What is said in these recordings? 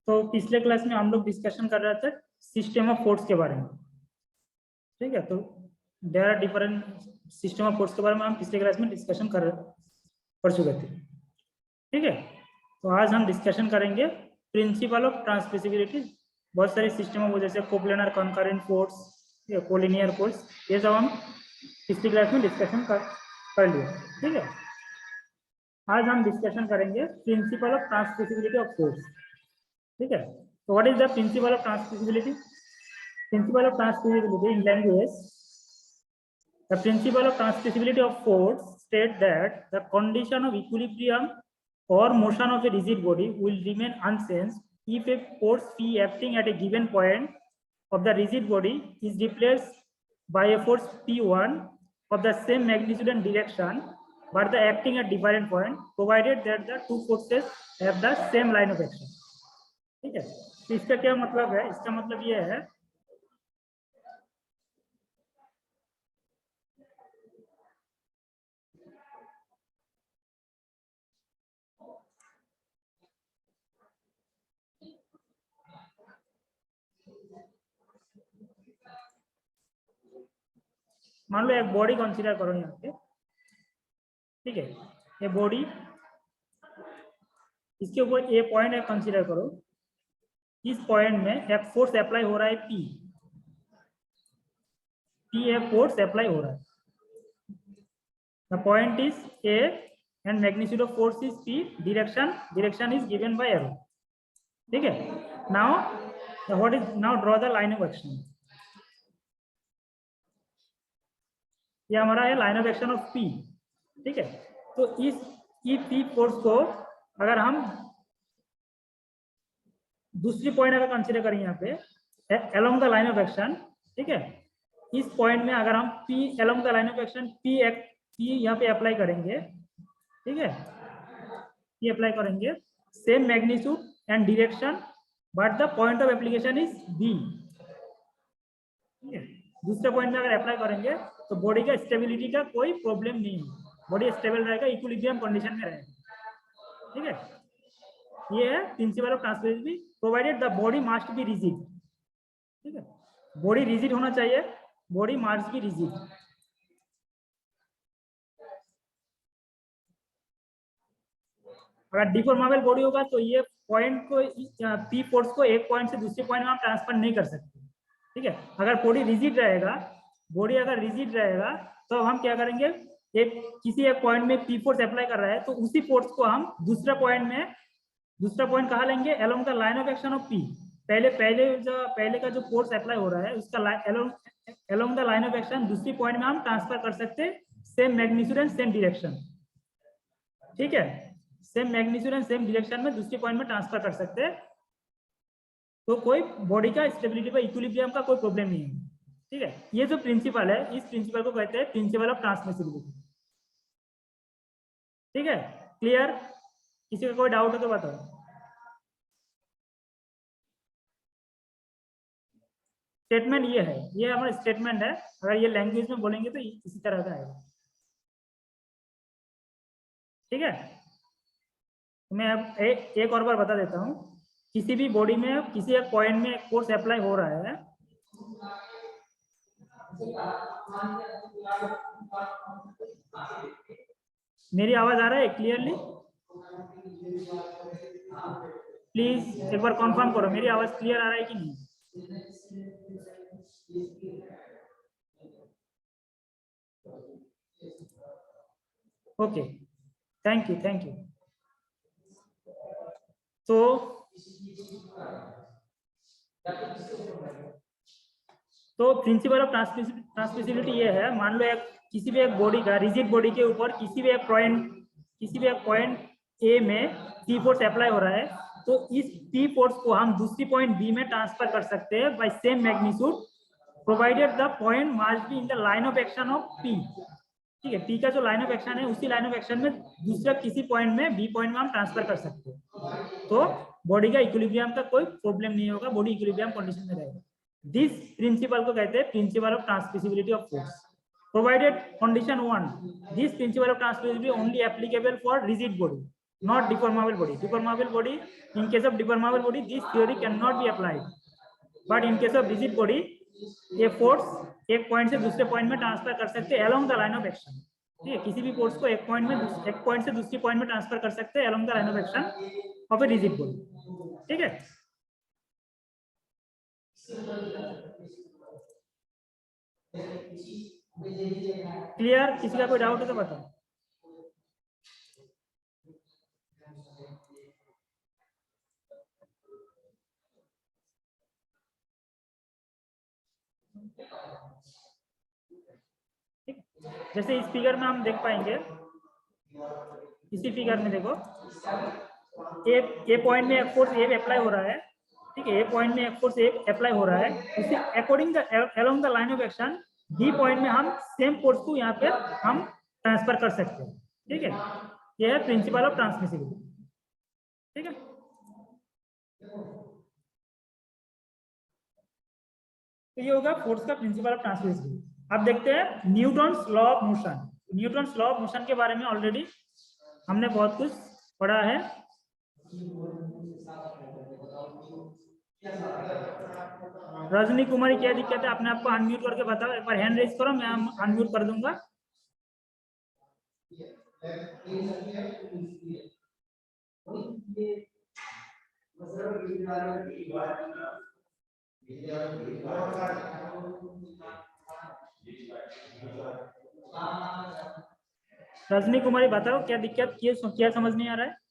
तो पिछले क्लास में हम लोग डिस्कशन कर रहे थे सिस्टम ऑफ फोर्स के बारे में, ठीक है। तो there are different system of force के बारे में हम पिछले क्लास में डिस्कशन कर चुके थे, ठीक है। तो आज हम डिस्कशन करेंगे प्रिंसिपल ऑफ ट्रांसमिसिबिलिटी। बहुत सारे सिस्टम ऑफ जैसे कोप्लेनर कंकरेंट फोर्स या कोलिनियर फोर्स, ये सब हम पिछली क्लास में डिस्कशन कर लिए, ठीक है। आज हम डिस्कशन करेंगे principle of transmissibility of force, ठीक है। तो what is the principle of transmissibility? Principle of transmissibility in language, the principle of transmissibility of force state that the condition of equilibrium or motion of a rigid body will remain unchanged if a force P acting at a given point of the rigid body is replaced by a force P1 of the same magnitude and direction but the acting at different point, provided that the two forces have the same line of action, ठीक है। तो इसका क्या मतलब है? इसका मतलब ये है मान लो एक बॉडी कंसीडर करो यहाँ पे, ठीक है। ये बॉडी, इसके ऊपर ए पॉइंट एक कंसीडर करो। इस पॉइंट में एक फोर्स अप्लाई हो रहा है पी एक फोर्स अप्लाई हो रहा है। The point is A and magnitude of force is P, direction is given by arrow, ठीक है। Now what is, now draw the line of action. ये हमारा है line of action of P, ठीक है। तो इस पी फोर्स को अगर हम दूसरी पॉइंट अगर कंसीडर करें यहाँ पे along the line of action, ठीक है। इस पॉइंट में अगर हम P along the line of action P यहाँ पे अप्लाई करेंगे, ठीक है, पी अप्लाई करेंगे, same magnitude and direction but the point of application is B, ठीक है। दूसरे पॉइंट में अगर अप्लाई करेंगे तो बॉडी का स्टेबिलिटी का कोई प्रॉब्लम नहीं है, बॉडी स्टेबल रहेगा, इक्विलिब्रियम कंडीशन में रहेगा, ठीक है। ये है principle of transmissibility, provided the body must be rigid, ठीक है। बॉडी रिजिड होना चाहिए, बॉडी मस्ट बी रिजिड। अगर डिफॉर्मेबल बॉडी होगा तो ये पॉइंट को, पी फोर्स को एक पॉइंट से दूसरे पॉइंट में हम ट्रांसफर नहीं कर सकते, ठीक है। अगर बॉडी रिजिड रहेगा, बॉडी अगर रिजिड रहेगा तो हम क्या करेंगे, किसी एक पॉइंट में पी फोर्स अप्लाई कर रहा है तो उसी फोर्स को हम दूसरा पॉइंट कहाँ लेंगे, along the line of action of P. पहले का जो फोर्स अप्लाई हो रहा है उसका along the line of action दूसरी पॉइंट में हम ट्रांसफर कर सकते हैं, same magnitude and same direction, ठीक है। Same magnitude and same direction में दूसरी पॉइंट में ट्रांसफर कर सकते हैं, तो कोई बॉडी का स्टेबिलिटी पर इक्विलिब्रियम का कोई प्रॉब्लम नहीं है, ठीक है। ये जो प्रिंसिपल है, इस प्रिंसिपल को कहते हैं प्रिंसिपल ऑफ ट्रांसमिसिबिलिटी, ठीक है। क्लियर? किसी का कोई डाउट हो तो बताओ। स्टेटमेंट ये है, ये हमारा स्टेटमेंट है। अगर ये लैंग्वेज में बोलेंगे तो इसी तरह का है, ठीक है। मैं अब एक और बार बता देता हूँ। किसी भी बॉडी में किसी एक पॉइंट में फोर्स अप्लाई हो रहा है, मेरी आवाज आ रहा है क्लियरली? प्लीज एक बार कंफर्म करो मेरी आवाज क्लियर आ रहा है कि नहीं। Okay, thank you. तो प्रिंसिपल ऑफ ट्रांसमिसिबिलिटी ये है, मान लो किसी भी एक बॉडी का, रिजिड बॉडी के ऊपर किसी भी एक पॉइंट ए में पी फोर्स अप्लाई हो रहा है, तो इस पी फोर्स को हम दूसरी पॉइंट बी में ट्रांसफर कर सकते हैं by same magnitude, provided the point must be in the line of action of P, ठीक है। पी का जो लाइन ऑफ एक्शन है उसी लाइन ऑफ एक्शन में दूसरा किसी पॉइंट में बी पॉइंट में हम ट्रांसफर कर सकते हैं, तो बॉडी का इक्विलिब्रियम का कोई प्रॉब्लम नहीं होगा, बॉडी इक्विलिब्रियम कंडीशन में रहेगा। दिस प्रिंसिपल को कहते हैं principle of transmissibility of force, provided condition 1, this principle of transmissibility only applicable for rigid body, not deformable body. Deformable body, in case of deformable body, this theory cannot be applied. But in case of rigid body, ये force एक point से दूसरे point में transfer कर सकते हैं along the line of action. ठीक है, किसी भी फोर्स को एक पॉइंट से दूसरी पॉइंट में ट्रांसफर कर सकते हैं along the line of action of a rigid body. ठीक है, क्लियर? किसी का कोई डाउट है तो बताओ. जैसे इस फिगर में हम देख पाएंगे, इसी फिगर में देखो ए पॉइंट में एक फोर्स ए अप्लाई हो रहा है. ठीक है, ए पॉइंट में एक फोर्स ए अप्लाई हो रहा है. उसी according along the line of action B point में हम सेम फोर्स को यहाँ पे हम ट्रांसफर कर सकते हैं. ठीक है, यह है प्रिंसिपल ऑफ ट्रांसमिसिबिलिटी. ठीक है, तो ये होगा फोर्स का प्रिंसिपल ऑफ ट्रांसमिसिबिलिटी. अब देखते हैं Newton's law of motion. Newton's law of motion के बारे में ऑलरेडी हमने बहुत कुछ पढ़ा है. रजनी कुमारी, क्या दिक्कत है? अपने आपको अनम्यूट करके बताओ. एक बार हैंड रेज करो, मैं अनम्यूट कर दूंगा. रजनी कुमारी बताओ, क्या दिक्कत, क्या समझ नहीं आ रहा है?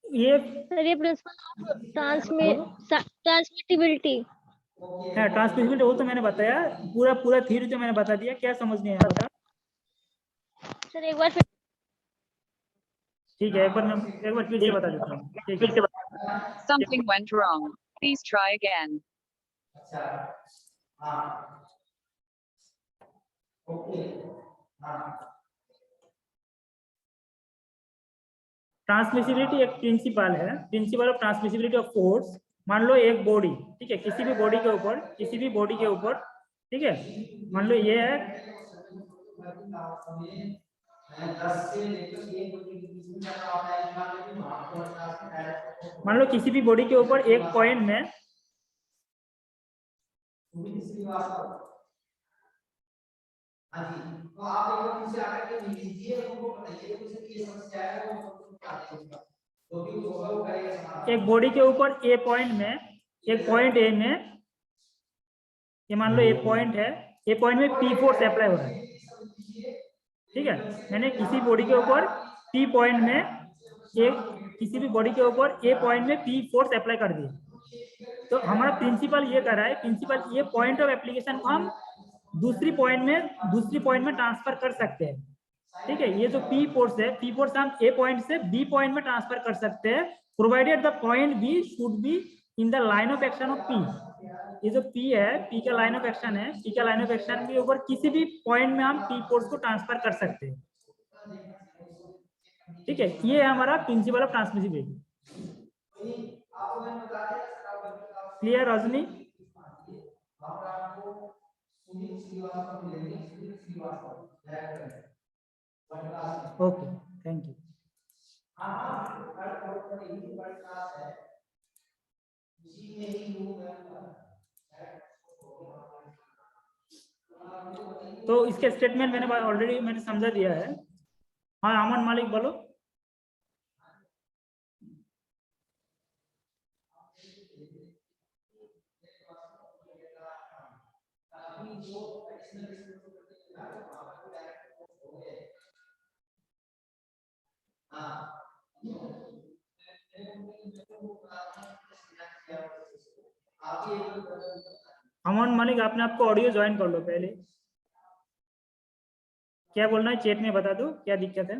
ये प्रिंसिपल ऑफ ट्रांसमिटिबिलिटी है. ट्रांसमिसिबिलिटी वो तो मैंने बताया, पूरा थ्योरी तो मैंने बता दिया. क्या समझ नहीं आया था? सर एक बार फिर. ठीक है, एक बार फिर से बता देता हूँ. ठीक है. Something went wrong. Please try again. Transmissibility एक प्रिंसिपल है, principle of transmissibility of force. मान लो एक बॉडी, ठीक है, किसी भी बॉडी के ऊपर, ठीक है, मान लो ये है, मान लो किसी भी बॉडी के ऊपर एक पॉइंट में एक बॉडी के ऊपर ए पॉइंट में, एक पॉइंट ए में, ये मान लो ए पॉइंट है, ए पॉइंट में पी फोर्स अप्लाई हो रहा है. ठीक है, मैंने किसी बॉडी के ऊपर पी पॉइंट में किसी भी बॉडी के ऊपर ए पॉइंट में पी फोर्स अप्लाई कर दिया. तो हमारा प्रिंसिपल ये कर रहा है, प्रिंसिपल ये पॉइंट ऑफ एप्लीकेशन को हम दूसरी पॉइंट में ट्रांसफर कर सकते हैं. ठीक है, ये जो पी फोर्स है, पी फोर्स हम ए पॉइंट से बी पॉइंट में ट्रांसफर कर सकते हैं, provided the point B should be in the line of action of P. ये जो पी है, पी का लाइन ऑफ एक्शन है, पी का लाइन ऑफ एक्शन के ऊपर किसी भी पॉइंट में हम पी फोर्स को ट्रांसफर कर सकते हैं. ठीक है, ये है हमारा principle of transmissibility. Clear Rajni? Okay, thank you. तो इसके स्टेटमेंट मैंने ऑलरेडी समझा दिया है. हाँ अमन मालिक बोलो. अमन मालिक, आपने आपको ऑडियो ज्वाइन कर लो पहले. क्या बोलना है चैट में बता दो, क्या दिक्कत है?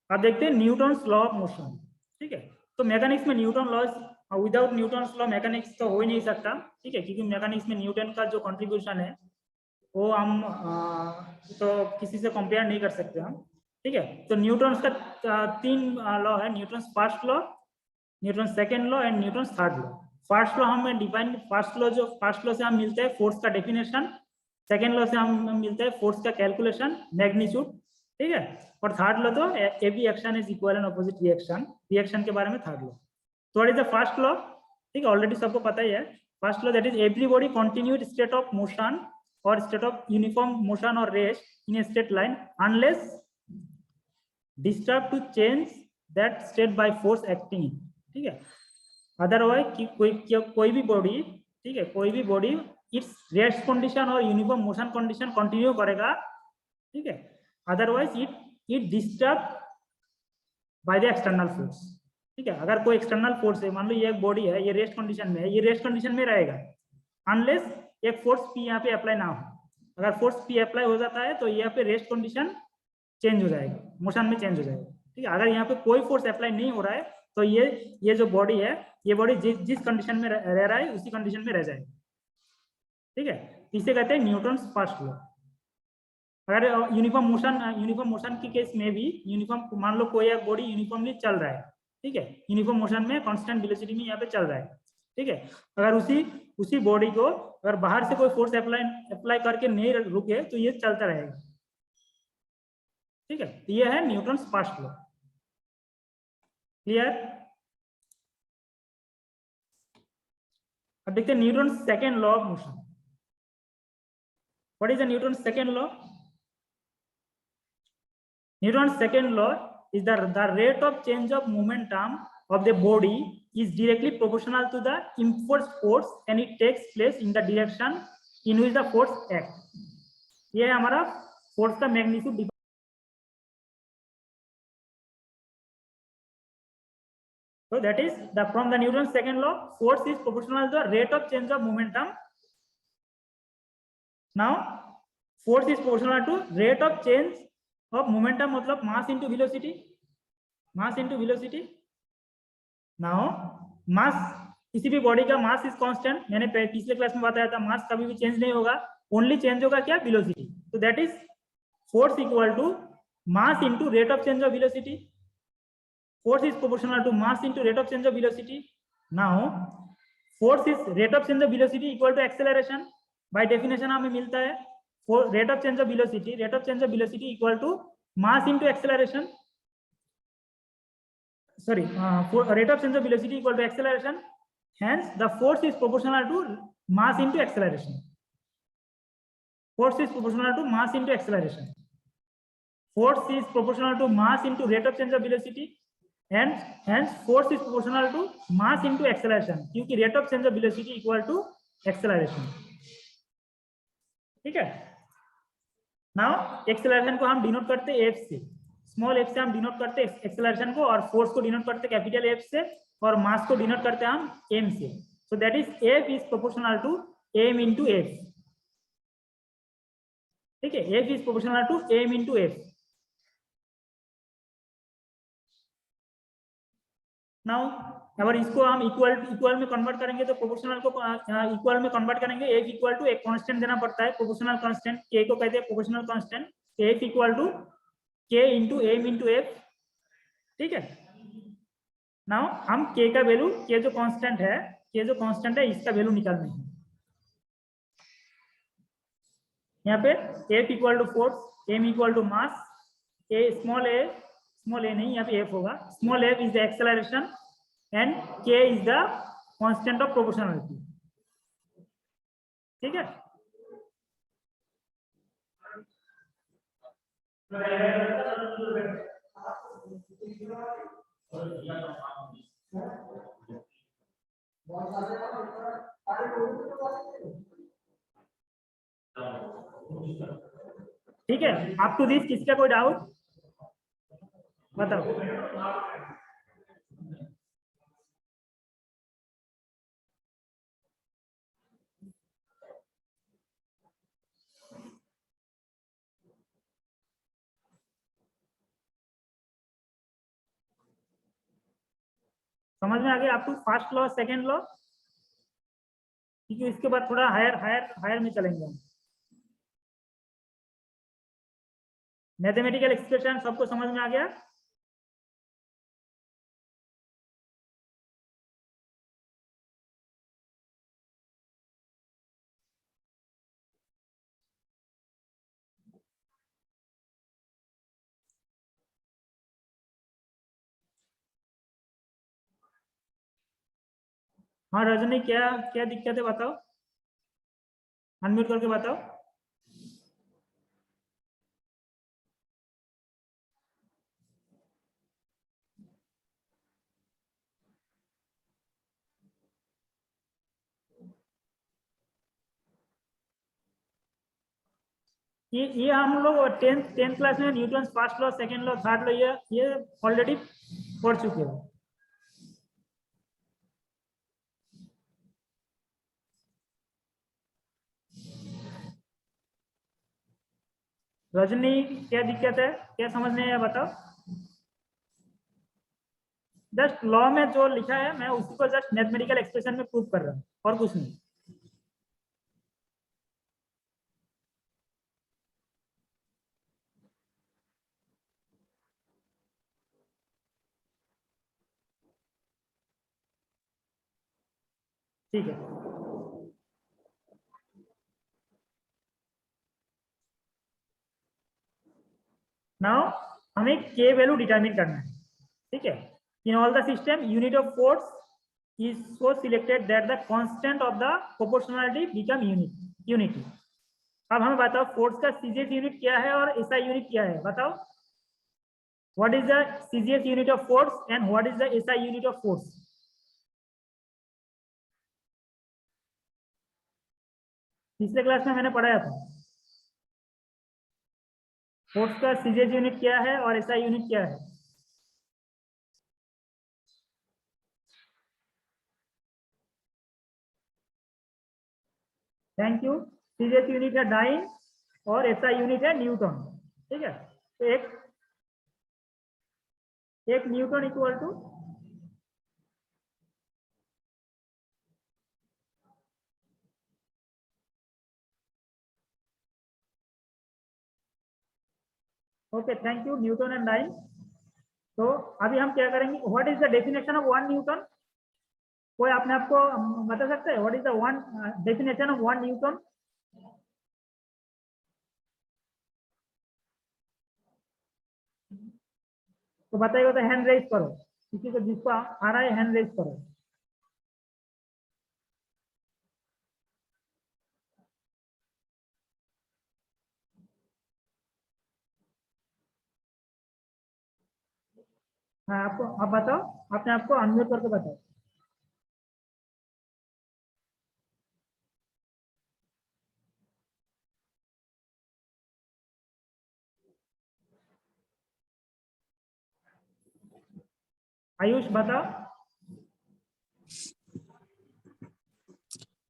अब देखते हैं न्यूटन्स लॉ ऑफ मोशन। ठीक है, तो मैकेनिक्स में Newton laws, without Newton's law mechanics तो हो ही नहीं सकता। ठीक है, क्योंकि मैकेनिक्स में न्यूटन का जो कंट्रीब्यूशन है वो हम तो किसी से कंपेयर नहीं कर सकते हम। ठीक है, तो न्यूटन्स का 3 लॉ है, Newton's first law, Newton second law and Newton third law. First law हमें डिफाइन, फर्स्ट लॉ से हम मिलते हैं फोर्स का डेफिनेशन, सेकेंड लॉ से हम मिलते हैं फोर्स का कैलकुलेशन, मैग्नीट्यूड। ठीक है, और थर्ड लॉ तो every action is equal and opposite reaction, reaction के बारे में थर्ड लॉ। तो what is the first law? ठीक है, ऑलरेडी सबको पता ही है। First law that is every body continued state of motion और स्टेट ऑफ यूनिफॉर्म मोशन और rest in a straight line unless disturb to change that state by force acting. ठीक है, अदरवाइज कोई भी बॉडी, ठीक है, कोई भी बॉडी इट्स रेस्ट कंडीशन और यूनिफॉर्म मोशन कंडीशन कंटिन्यू करेगा। ठीक है, otherwise it disturb by the external force. ठीक है, अगर कोई एक्सटर्नल फोर्स है, मान लो ये एक बॉडी है, ये रेस्ट कंडीशन में है, ये रेस्ट कंडीशन में रहेगा अनलेस एक फोर्स पी यहाँ पे अप्लाई ना हो। अगर फोर्स पी अप्लाई हो जाता है तो यहाँ पे रेस्ट कंडीशन चेंज हो जाएगा, मोशन में चेंज हो जाएगा। ठीक है, अगर यहाँ पे कोई फोर्स अप्लाई नहीं हो रहा है तो ये जो बॉडी है, ये बॉडी जिस कंडीशन में रह रहा है उसी कंडीशन में रह जाएगा। ठीक है, इसे कहते हैं न्यूटन्स फर्स्ट लॉ। अगर यूनिफॉर्म मोशन के केस में भी यूनिफॉर्म, मान लो कोई एक बॉडी यूनिफॉर्मली चल रहा है, ठीक है, यूनिफॉर्म मोशन में कांस्टेंट वेलोसिटी में यहाँ पे चल रहा है। ठीक है, अगर उसी बॉडी को अगर बाहर से कोई फोर्स अप्लाई करके नहीं रुके तो ये चलता रहेगा। ठीक है, तो ये है न्यूटन्स फर्स्ट लॉ। क्लियर? अब देखते हैं Newton's second law of motion. What is the Newton's second law? Newton's second law is the rate of change of momentum of the body is directly proportional to the imposed force and it takes place in the direction in which the force acts. ये हमारा force का magnitude. So that is from the Newton's second law, force is proportional to the rate of change of momentum. Now force is proportional to rate of change of momentum, मतलब mass into velocity, mass into velocity. Now mass, किसी भी body का mass is constant, मैंने पिछले class में बताया था मास कभी भी चेंज नहीं होगा, ओनली चेंज होगा क्या? वेलोसिटी। तो that is force equal to mass into rate of change of velocity. Force is proportional to mass into rate of change of velocity. Now force is rate of change of velocity equal to acceleration. By definition हमें मिलता है rate of change of velocity equal to mass into acceleration, sorry, rate of change of velocity equal to acceleration, hence the force is proportional to mass into acceleration. Force is proportional to mass into acceleration. Force is proportional to mass into rate of change of velocity and hence force is proportional to mass into acceleration, क्योंकि rate of change of velocity equal to acceleration. ठीक है, now acceleration को हम denote करते हैं f से, small f से हम डिनोट करते हैं एक्सेलरेशन को, और फोर्स को डिनोट करते हैं कैपिटल F से, और मास को डिनोट करते हैं हम m से। So that is F is proportional to m into f। ठीक है, F is proportional to m into f। Now अगर इसको हम इक्वल में कन्वर्ट करेंगे तो प्रोपोर्शनल को इक्वल में कन्वर्ट करेंगे, F इक्वल टू एक कांस्टेंट देना पड़ता है, प्रोपोर्शनल कांस्टेंट, K को कहते हैं proportional constant, F equal to K into m into f। ठीक है, नाउ हम K का वैल्यू, K जो कांस्टेंट है इसका वैल्यू निकालना है। यहाँ पे F equal to force, m equal to mass, small a नहीं, यहाँ पे F होगा, small f is the acceleration and K is the constant of proportionality. ठीक है, ठीक है, अप टू दिस किसका कोई डाउट बताओ? समझ में आ गया आपको फर्स्ट लॉ सेकंड लॉ, क्योंकि इसके बाद थोड़ा हायर हायर हायर में चलेंगे हम। मैथमेटिकल एक्सप्रेशन सबको समझ में आ गया? हाँ रजनी, क्या क्या दिक्कत है बताओ, अनम्यूट करके बताओ। ये हम लोग टेंथ क्लास में Newton first law second law third law ये ऑलरेडी पढ़ चुके हैं। रजनी क्या दिक्कत है, क्या समझ नहीं आया बताओ। जस्ट लॉ में जो लिखा है मैं उसी को जस्ट मैथमेटिकल एक्सप्रेशन में प्रूव कर रहा हूँ और कुछ नहीं। ठीक है, नाउ हमें के वैल्यू डिटरमिन करना है। ठीक है, in all the system unit of force is so selected that the constant of the proportionality become unity। अब हमें बताओ फोर्स का सीजीएस यूनिट क्या है और एसआई यूनिट क्या है, बताओ। What is the CGS unit of force and what is the SI unit of force? पिछले क्लास में मैंने पढ़ाया था। फोर्स का सीजीएस यूनिट क्या है और एसआई यूनिट क्या है? Thank you. सीजीएस यूनिट है डाइन और एसआई यूनिट है न्यूटन। ठीक है, तो एक Newton equal to okay, thank you Newton and dyne. तो अभी हम क्या करेंगे, what is the definition of 1 Newton? कोई अपने आप को बता सकता है what is the one definition of 1 Newton? तो बताइएगा, तो हैंड रेज करो, किसी को जिसको आ रहा है हैंड रेज करो। हाँ आपको, आप बताओ, अपने आप को अनम्यूट करके बताओ। आयुष बताओ।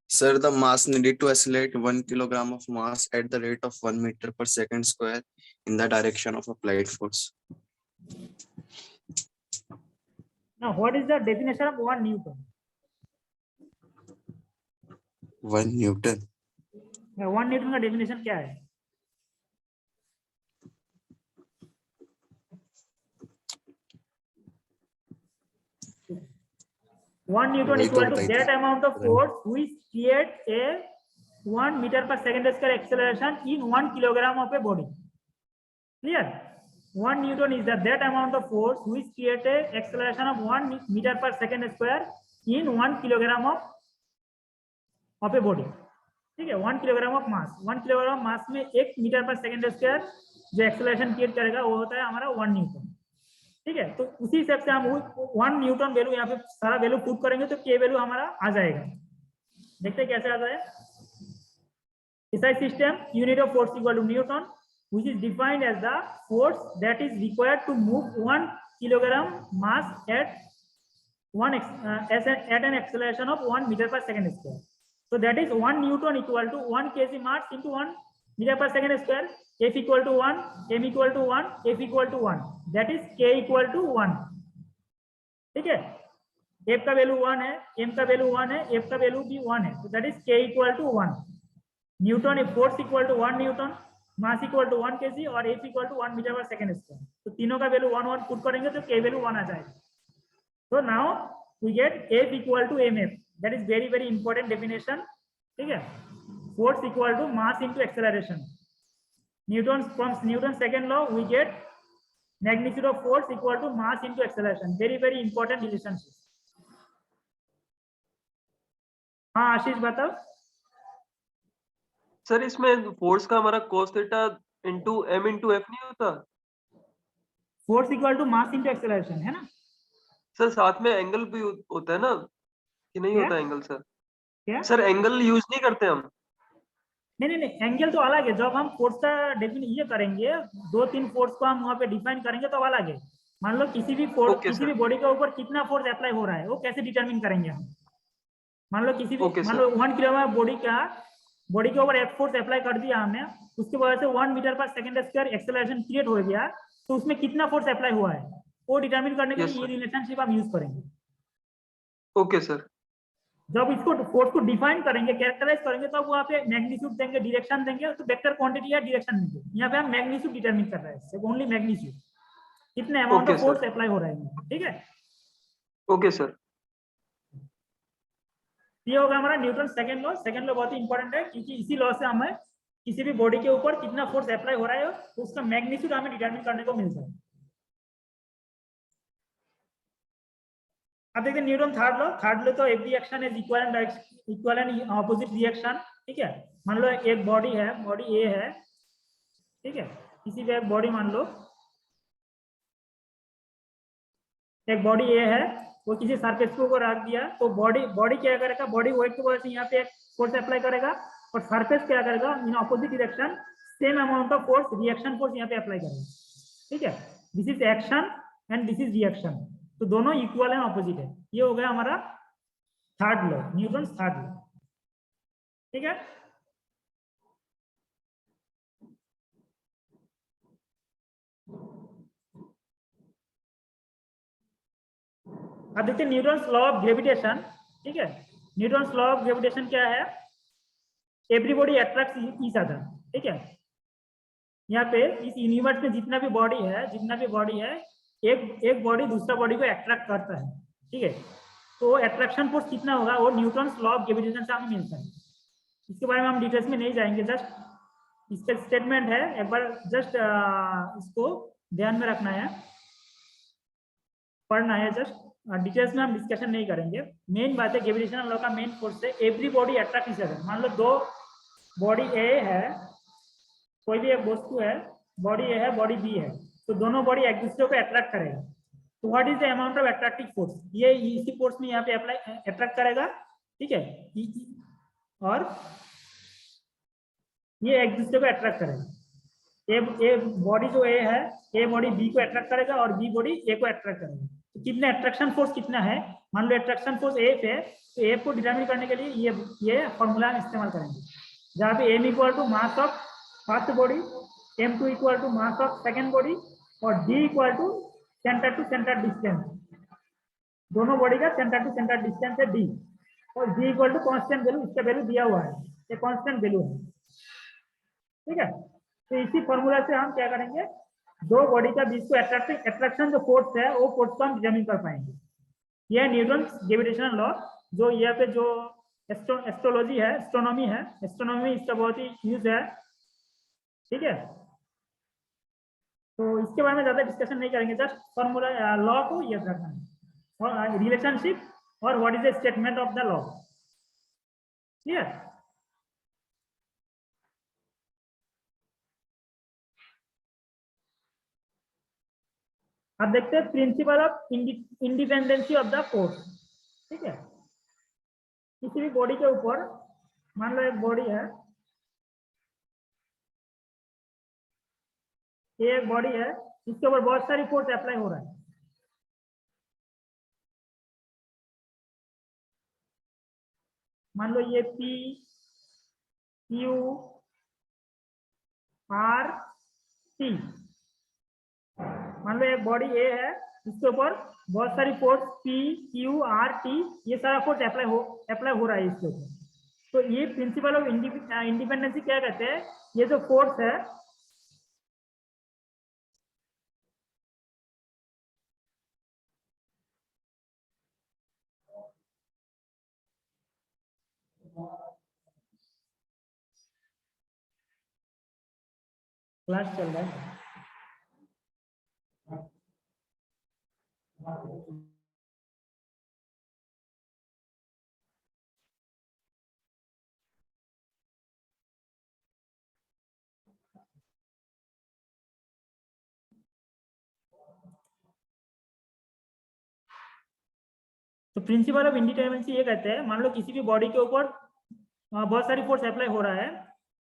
Sir, the mass needed to accelerate 1 kilogram of mass at the rate of 1 meter per second square in the direction of applied force. Now, what is the definition of 1 Newton? 1 Newton. 1 Newton का definition क्या है? One Newton equal to that amount of force which create a 1 meter per second square acceleration in 1 kilogram of a body. Clear? 1 Newton is that amount of force which create a acceleration of 1 meter per second square in 1 kilogram of a body. ठीक है, 1 kilogram of mass, 1 kilogram mass में 1 metre per second square जो acceleration create करेगा वो होता है हमारा 1 Newton. ठीक है, तो उसी हिसाब से हम 1 न्यूटन वैल्यू यहाँ पे सारा वैल्यू पुट करेंगे तो के वैल्यू हमारा आ जाएगा। देखते हैं कैसे आता है। SI system unit of force equal to Newton, which is defined as the force that is required to move 1 kilogram mass at an acceleration of 1 meter per second square. So that is 1 Newton equal to 1 kg mass into 1 meter per second square. F equal to 1, m equal to 1, f equal to 1. That is k equal to 1. ठीक है, F का value 1 है, M का value 1 है, F का value भी 1 है, तो that is K equal to 1। Newton force equal to 1 newton, mass equal to 1 kg और F equal to 1 metre per second square. तो तीनों का वैल्यू 1 1 पुट करेंगे तो K वैल्यू 1 आ जाएगा। तो now we get F equal to mf, that is very very important definition, ठीक है। Force equal to mass into acceleration. Newton from Newton second law we get magnitude of force equal to mass into acceleration, very very important relationship। हाँ आशीष बताओ। Sir इसमें force का हमारा cos theta into m into F नहीं होता? Force equal to mass into acceleration है ना sir साथ में एंगल भी होता है ना कि नहीं क्या? होता एंगल? सर क्या? सर एंगल यूज नहीं करते हम? नहीं, एंगल तो अलग है। जब हम फोर्स का ये करेंगे, 2-3 फोर्स को हम वहाँ पे डिफाइन करेंगे तो अलग है। मान लो किसी भी फोर्स, ओके किसी भी सर। बॉडी के ऊपर कितना फोर्स अप्लाई हो रहा है वो कैसे डिटरमिन करेंगे हम। मान लो किसी भी, ओके मान सर। लो 1 किलोग्राम बॉडी के ऊपर एक फोर्स अप्लाई कर दिया हमने, उसकी वजह से 1 metre per second square acceleration create हो गया, तो उसमें कितना फोर्स अप्लाई हुआ है वो डिटरमिन करने के यस लिए ये सर। रिलेशनशिप हम यूज करेंगे। Okay sir. जब इसको फोर्स को डिफाइन करेंगे, कैरेक्टराइज करेंगे, तब वहाँ पे मैग्नीट्यूड देंगे, डायरेक्शन देंगे, तो वेक्टर क्वांटिटी या डायरेक्शन देंगे। यहाँ पे हम मैग्नीट्यूड डिटरमिन कर रहे हैं, सिर्फ ओनली मैग्नीट्यूड, कितने amount okay of force sir. Apply हो रहा है, ठीक है। Okay sir. ये होगा हमारा Newton second law. Second law बहुत ही इंपॉर्टेंट है क्योंकि इसी लॉ से हमें किसी भी बॉडी के ऊपर कितना फोर्स अप्लाई हो रहा है तो उसका मैग्नीट्यूड हमें डिटरमिन करने को मिलता है। अब देखते हैं Newton third law. Third law तो every action is equal and opposite reaction, ठीक है। मान लो एक बॉडी है, बॉडी ए है, ठीक है। किसी भी एक बॉडी, मान लो एक बॉडी ए है, वो किसी सरफेस को रख दिया, तो बॉडी क्या करेगा, बॉडी वेट की वजह से यहाँ पे एक फोर्स अप्लाई करेगा और सरफेस क्या करेगा, in opposite direction same amount of force, reaction force यहाँ पे अप्लाई करेगा, ठीक है। This is action and this is reaction, तो दोनों इक्वल एंड ऑपोजिट है। ये हो गया हमारा third law, Newton third law, ठीक है। अब देखते हैं न्यूटन्स लॉ ऑफ ग्रेविटेशन, ठीक है। न्यूटन्स लॉ ऑफ ग्रेविटेशन क्या है, एवरीबॉडी अट्रैक्ट्स ईच अदर, ठीक है। यहाँ पे इस यूनिवर्स में जितना भी बॉडी है, एक बॉडी दूसरा बॉडी को अट्रैक्ट करता है, ठीक है। तो अट्रैक्शन फोर्स कितना होगा वो न्यूटन्स लॉ ऑफ ग्रेविटेशन से हमें मिलता है। इसके बारे में हम डिटेल्स में नहीं जाएंगे, जस्ट इसका स्टेटमेंट है, एक बार जस्ट इसको ध्यान में रखना है, पढ़ना है, जस्ट डिटेल्स में हम डिस्कशन नहीं करेंगे। मेन बात है ग्रेविटेशनल लॉ का मेन फोर्स है every body attract each other. मान लो दो बॉडी ए है, कोई भी एक वस्तु है, बॉडी ए है, बॉडी बी है, तो दोनों बॉडी एक दूसरे को अट्रैक्ट करेगा। तो what is the amount of attractive force, ये इसी फोर्स में यहाँ पे अप्लाई अट्रैक्ट करेगा, ठीक है। और ये एक दूसरे को अट्रैक्ट करेगा। ए बॉडी जो ए है, ए बॉडी बी को अट्रैक्ट करेगा और बी बॉडी ए को अट्रैक्ट करेगा। तो कितने अट्रैक्शन फोर्स कितना है, मान लो अट्रैक्शन फोर्स एफ है, तो एफ को डिटरमिन करने के लिए ये फॉर्मूला हम इस्तेमाल करेंगे, जहाँ पे M equal to mass of first body, m2 equal to mass of second body और d equal to centre distance. दोनों बॉडी का सेंटर डिस्टेंस है d, और g equal to constant value, इसका वैल्यू दिया हुआ है, ये कांस्टेंट वैल्यू है, ठीक है। तो इसी फॉर्मूला से हम क्या करेंगे, दो बॉडी का बीच को अट्रैक्शन जो फोर्स है वो फोर्स को हम डिटरमिन कर पाएंगे। यह न्यूटन ग्रेविटेशनल लॉ, जो यहाँ पे जो एस्ट्रोलॉजी है, एस्ट्रोनॉमी है, एस्ट्रोनॉमी में इसका बहुत ही यूज है, ठीक है। तो इसके बारे में ज्यादा डिस्कशन नहीं करेंगे, जस्ट फॉर्मूला लॉ को याद रखना है और रिलेशनशिप और what is the statement of the law, ठीक है। अब देखते हैं principle of independency of the force, ठीक है। किसी भी बॉडी के ऊपर, मान लो एक बॉडी है, ये एक बॉडी है, इसके ऊपर बहुत सारी फोर्स अप्लाई हो रहा है, मान लो ये P Q R T। मान लो एक बॉडी ए है, इसके ऊपर बहुत सारी force P Q R T ये सारा फोर्स अप्लाई हो रहा है इसके ऊपर। तो ये प्रिंसिपल ऑफ इंडिपेंडेंसी क्या कहते हैं, ये जो फोर्स है क्लास चल रहा है। तो प्रिंसिपल ऑफ इंडिपेंडेंसी ये कहते हैं, मान लो किसी भी बॉडी के ऊपर बहुत सारी फोर्स अप्लाई हो रहा है,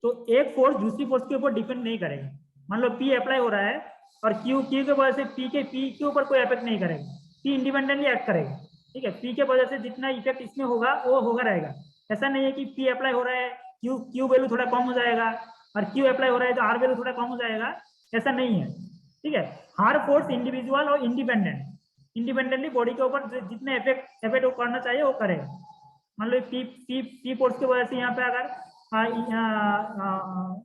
तो एक फोर्स दूसरी फोर्स के ऊपर डिपेंड नहीं करेगा। मान लो पी अप्लाई हो रहा है और क्यू की वजह से पी के ऊपर कोई इफेक्ट नहीं करेगा, पी इंडिपेंडेंटली एक्ट करेगा। ठीक है, पी के वजह से जितना इफेक्ट इसमें होगा वो होगा रहेगा। ऐसा नहीं है कि पी अप्लाई हो रहा है क्यू वैल्यू थोड़ा कम हो जाएगा और क्यू अप्लाई हो रहा है तो आर वैल्यू थोड़ा कम हो जाएगा, ऐसा नहीं है। ठीक है, हर फोर्स इंडिविजुअल और इंडिपेंडेंटली बॉडी के ऊपर जितने इफेक्ट वो करना चाहिए वो करेगा। मान लो पी फोर्स की वजह से यहाँ पे अगर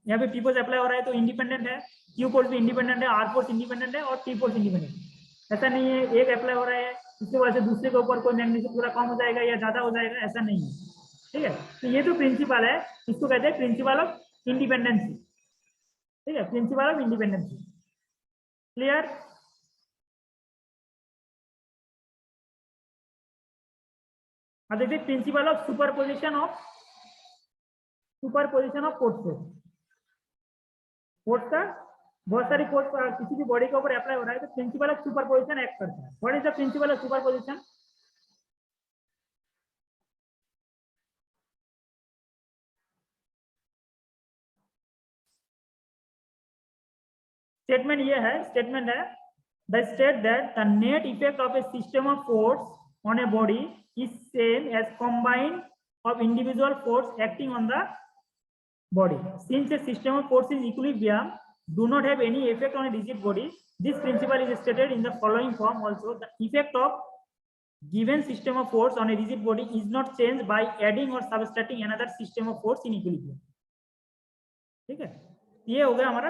यहाँ पे पी फोर्स अप्लाई हो रहा है तो इंडिपेंडेंट है, क्यू फोर्स भी इंडिपेंडेंट है, आर फोर्स इंडिपेंडेंट है और टी फोर्स इंडिपेंडेंट है। ऐसा नहीं है एक अप्लाई हो रहा है इसकी वजह से दूसरे के ऊपर कोई मैग्नीट्यूड पूरा कम हो जाएगा या ज्यादा हो जाएगा, ऐसा नहीं है। ठीक है, तो ये जो प्रिंसिपल है इसको कहते हैं प्रिंसिपल ऑफ इंडिपेंडेंसी। ठीक है, प्रिंसिपल ऑफ इंडिपेंडेंसी। क्लियर? अब देखिए principal of superposition of forces. Force का बहुत सारी फोर्स किसी भी बॉडी के ऊपर अप्लाई हो रहा है तो प्रिंसिपल ऑफ सुपरपोजिशन एक्ट करता है। What is the principle of superposition? Statement है the state that the net effect of a system of force on a body is same as combined of individual force acting on the body. Since a system of force is equilibrium, do not have any effect on a rigid body. This principle is stated in the following form also. The effect of given system of force on a rigid body is not changed by adding or subtracting another system of force in equilibrium. ठीक है, ये हो गया हमारा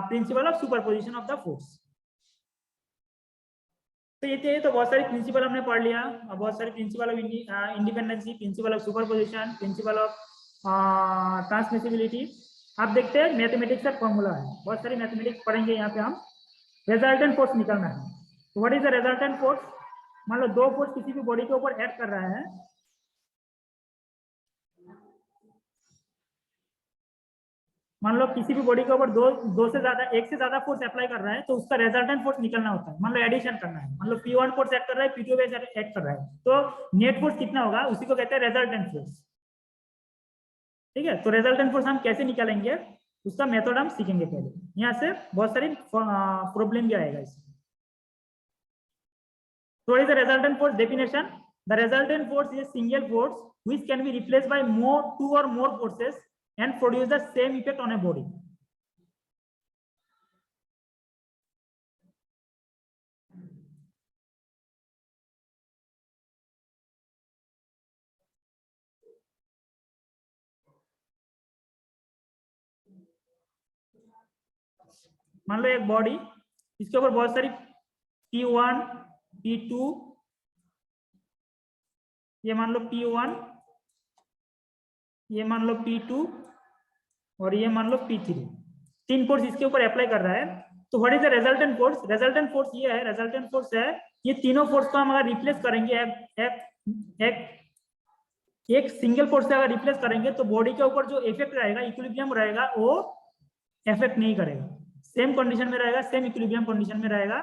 principal of superposition of the force. तो ये तो बहुत सारी प्रिंसिपल हमने पढ़ लिया। बहुत सारे principle of independency, principal of superposition, principle of transmissibility. आप देखते हैं मैथमेटिक्स का फॉर्मूला है, बहुत सारी मैथमेटिक्स पढ़ेंगे यहाँ पे हम। रिजल्टेंट फोर्स निकालना है, तो what is the resultant force? मान लो दो फोर्स किसी भी बॉडी के ऊपर एक्ट कर रहा है, मान लो किसी भी बॉडी के ऊपर एक से ज्यादा फोर्स अप्लाई कर रहा है तो उसका रिजल्टेंट फोर्स निकलना होता है। मान लो एडिशन करना है, मान लो P1 फोर्स एक्ट कर रहा है, P2 एक्ट कर रहा है, तो नेट फोर्स कितना होगा उसी को कहते हैं रिजल्टेंट फोर्स। ठीक है, तो रिजल्टेंट फोर्स हम कैसे निकालेंगे उसका मेथड हम सीखेंगे पहले। यहाँ से बहुत सारी प्रॉब्लम भी आएगा इसमें। So what is the resultant force definition? The resultant force is a single force which can be replaced by two or more forces and produce the same effect on a body. मान लो एक body, इसके ऊपर बहुत सारी P1, P2, ये मान लो P1, ये मान लो P2 और ये मान लो P3, तीन फोर्स इसके ऊपर अप्लाई कर रहा है। तो what is the resultant force? Resultant force ये है, रिजल्टेंट फोर्स है ये तीनों फोर्स को हम अगर रिप्लेस करेंगे एक सिंगल फोर्स से अगर रिप्लेस करेंगे तो बॉडी के ऊपर जो इफेक्ट रहेगा, इक्विलिब्रियम रहेगा, वो इफेक्ट नहीं करेगा, सेम कंडीशन में रहेगा, सेम इक्विलिब्रियम कंडीशन में रहेगा,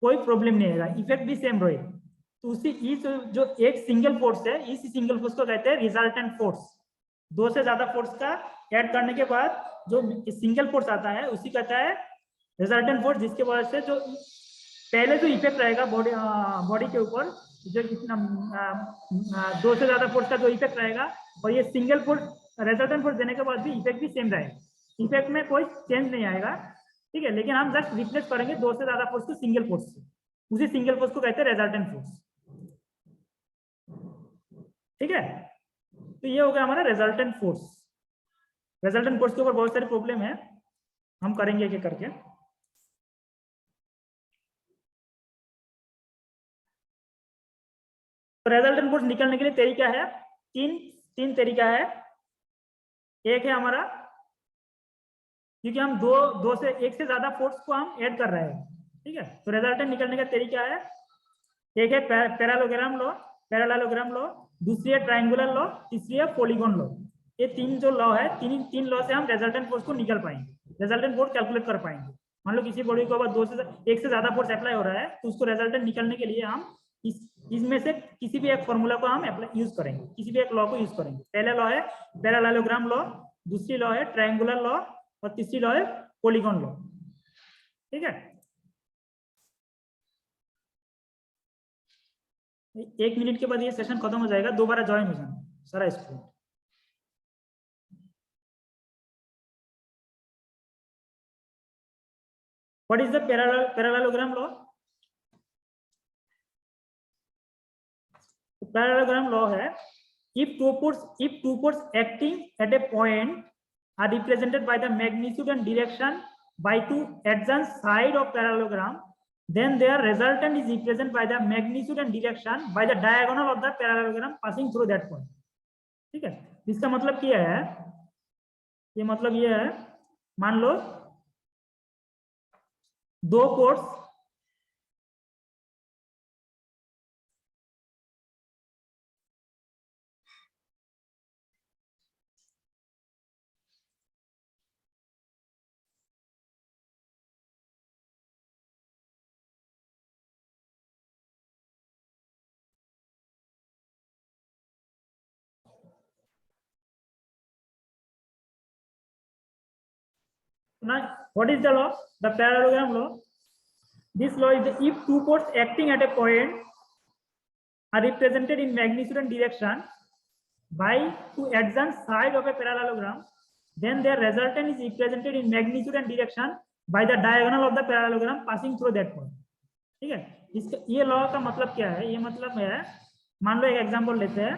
कोई प्रॉब्लम नहीं आएगा, इफेक्ट भी सेम रहेगा। तो उसी इस जो एक सिंगल फोर्स है, इस सिंगल फोर्स को कहते हैं रिजल्टेंट फोर्स। दो से ज्यादा फोर्स का ऐड करने के बाद जो सिंगल फोर्स आता है उसी कहता है रिजल्टेंट फोर्स, जिसके वजह से जो पहले जो इफेक्ट रहेगा बॉडी के ऊपर, जो इतना दो से ज्यादा फोर्स का जो इफेक्ट रहेगा और ये सिंगल फोर्स रिजल्टेंट फोर्स देने के बाद भी इफेक्ट भी सेम रहेगा, इफेक्ट में कोई चेंज नहीं आएगा। ठीक है, लेकिन हम जस्ट रिप्लेस करेंगे दो से ज्यादा फोर्स को सिंगल फोर्स से। उसी सिंगल फोर्स को कहते हैं रिजल्टेंट फोर्स। ठीक है, तो ये हो गया हमारा रिजल्टेंट फोर्स। रिजल्टेंट फोर्स के ऊपर बहुत सारी प्रॉब्लम है, हम करेंगे एक एक करके। तो रिजल्टेंट फोर्स निकलने के लिए तरीका है, तीन तरीका है। एक है हमारा, क्योंकि हम एक से ज्यादा फोर्स को हम ऐड कर रहे हैं, ठीक है, तो रिजल्टेंट निकलने का तरीका है, एक है पैरेललोग्राम लॉ, दूसरी है ट्रायंगुलर लॉ, तीसरी है पॉलीगॉन लॉ। ये तीन जो लॉ है, तीन लॉ से हम रिजल्टेंट फोर्स को निकल पाएंगे, रिजल्टेंट फोर्स कैलकुलेट कर पाएंगे। मान लो किसी बॉडी के ऊपर एक से ज्यादा फोर्स अप्लाई हो रहा है, तो उसको रिजल्टेंट निकलने के लिए हम इसमें से किसी भी एक फॉर्मूला को हम यूज करेंगे, किसी भी एक लॉ को यूज करेंगे। पहला लॉ है पैरेललोग्राम लॉ, दूसरी लॉ है ट्रायंगुलर लॉ, और तीसरी लॉ है पॉलीगॉन लॉ। ठीक है, 1 मिनट के बाद ये सेशन खत्म हो जाएगा, दोबारा ज्वाइन हो जाना सारा school. What is the parallelogram law? Parallelogram law है, if two forces acting at a point are represented by the magnitude and direction by two adjacent side of parallelogram, then their resultant is represented by the magnitude and direction by the diagonal of the parallelogram passing through that point। ठीक है, इसका मतलब क्या है? ये मतलब ये है, मान लो दो force now what is the law? The parallelogram law. This law is if two forces acting at a point are represented in magnitude and direction by two adjacent sides of a parallelogram, then their resultant is represented in magnitude and direction by the diagonal of the parallelogram passing through that point। ठीक है, इसका ये law का मतलब क्या है? ये मतलब है, मान लो एक एग्जांपल लेते हैं,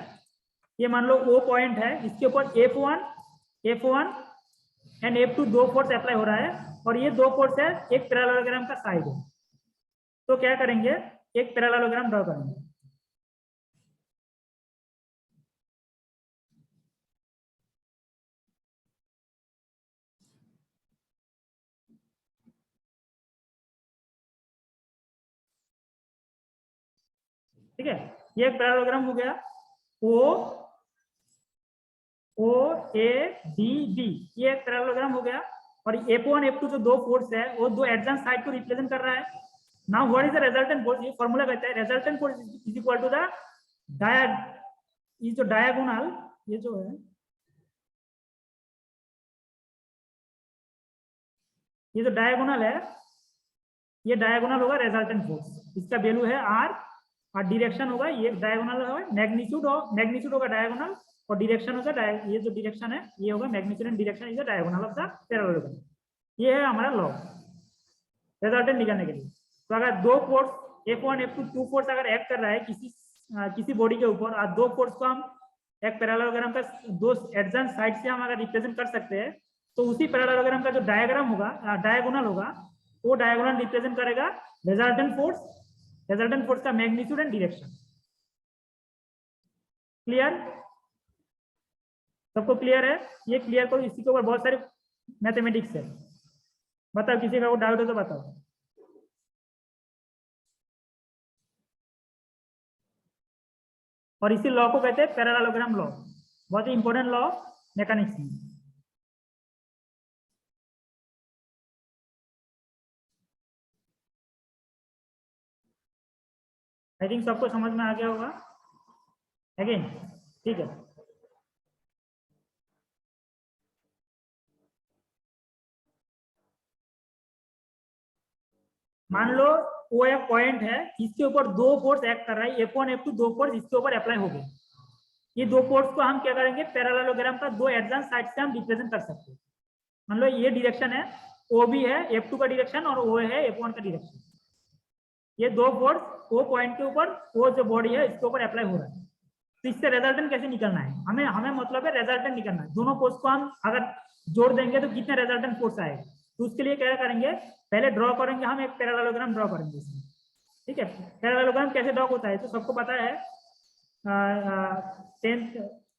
ये मान लो O पॉइंट है, इसके ऊपर F1 एंड F2 दो फोर्स अप्लाई हो रहा है, और ये दो फोर्स है एक पैरेललोग्राम का साइड है। तो क्या करेंगे, एक पैरेललोग्राम ड्रॉ करेंगे। ठीक है, ये एक पैरेललोग्राम हो गया, O A D B, ये एक पैरेललोग्राम हो गया, और F1 F2 जो दो फोर्स है वो दो एडजेंट साइड को रिप्रेजेंट कर रहा है। Now what is the resultant force? ये फार्मूला कहता है resultant force is equal to the ये जो डायगोनल, ये जो है ये जो डायगोनल है, ये डायगोनल होगा रिजल्टेंट फोर्स। इसका वैल्यू है R, और डायरेक्शन होगा, ये डायगोनल होगा मैग्नीट्यूड होगा डायगोनल, और डायरेक्शन होगा ये जो डायरेक्शन है ये होगा magnitude and direction is the diagonal of the parallelogram. ये है हमारा लॉ रिजल्टेंट निकालने के लिए। तो अगर दो force F1 F2 two force अगर एक्ट कर रहा है किसी बॉडी के ऊपर, और दो फोर्स को हम एक पैरेललोग्राम का दो एडजेंट साइड से हम अगर रिप्रेजेंट कर सकते हैं, तो उसी पैरेललोग्राम का जो डायग्राम होगा डायगोनल होगा, वो डायगोनल रिप्रेजेंट करेगा रिजल्टेंट फोर्स का मैग्नीट्यूड एंड डायरेक्शन। क्लियर? सबको क्लियर है? ये क्लियर करो, इसी के ऊपर बहुत सारे मैथमेटिक्स है। बताओ, किसी का डाउट हो तो बताओ। और इसी लॉ को कहते हैं पैरेललोग्राम लॉ, बहुत ही इंपॉर्टेंट लॉ मैकेनिक्स में। आई थिंक सबको समझ में आ गया होगा अगेन। ठीक है, मान लो वो एक पॉइंट है, इसके ऊपर दो फोर्स एक्ट कर रहा है, F1 F2 दो फोर्स इसके ऊपर अप्लाई हो गए। ये दो फोर्स को हम क्या करेंगे, पैरेललोग्राम का दो एडजेंट साइड से हम रिप्रेजेंट कर सकते हैं। मान लो ये डायरेक्शन है, OB है F2 का डायरेक्शन, और O है F1 का डायरेक्शन। ये दो फोर्स वो पॉइंट के ऊपर, वो जो बॉडी है इसके ऊपर अप्लाई हो रहा है। तो इससे रिजल्टेंट कैसे निकलना है, हमें मतलब है रिजल्टेंट निकलना है। दोनों फोर्स को हम अगर जोड़ देंगे तो कितना रिजल्टेंट फोर्स आएगा। तो उसके लिए क्या करेंगे, पहले ड्रॉ करेंगे, हम एक पैरेललोग्राम ड्रॉ करेंगे इसमें। ठीक है, पैरेललोग्राम कैसे ड्रॉ होता है तो सबको पता है,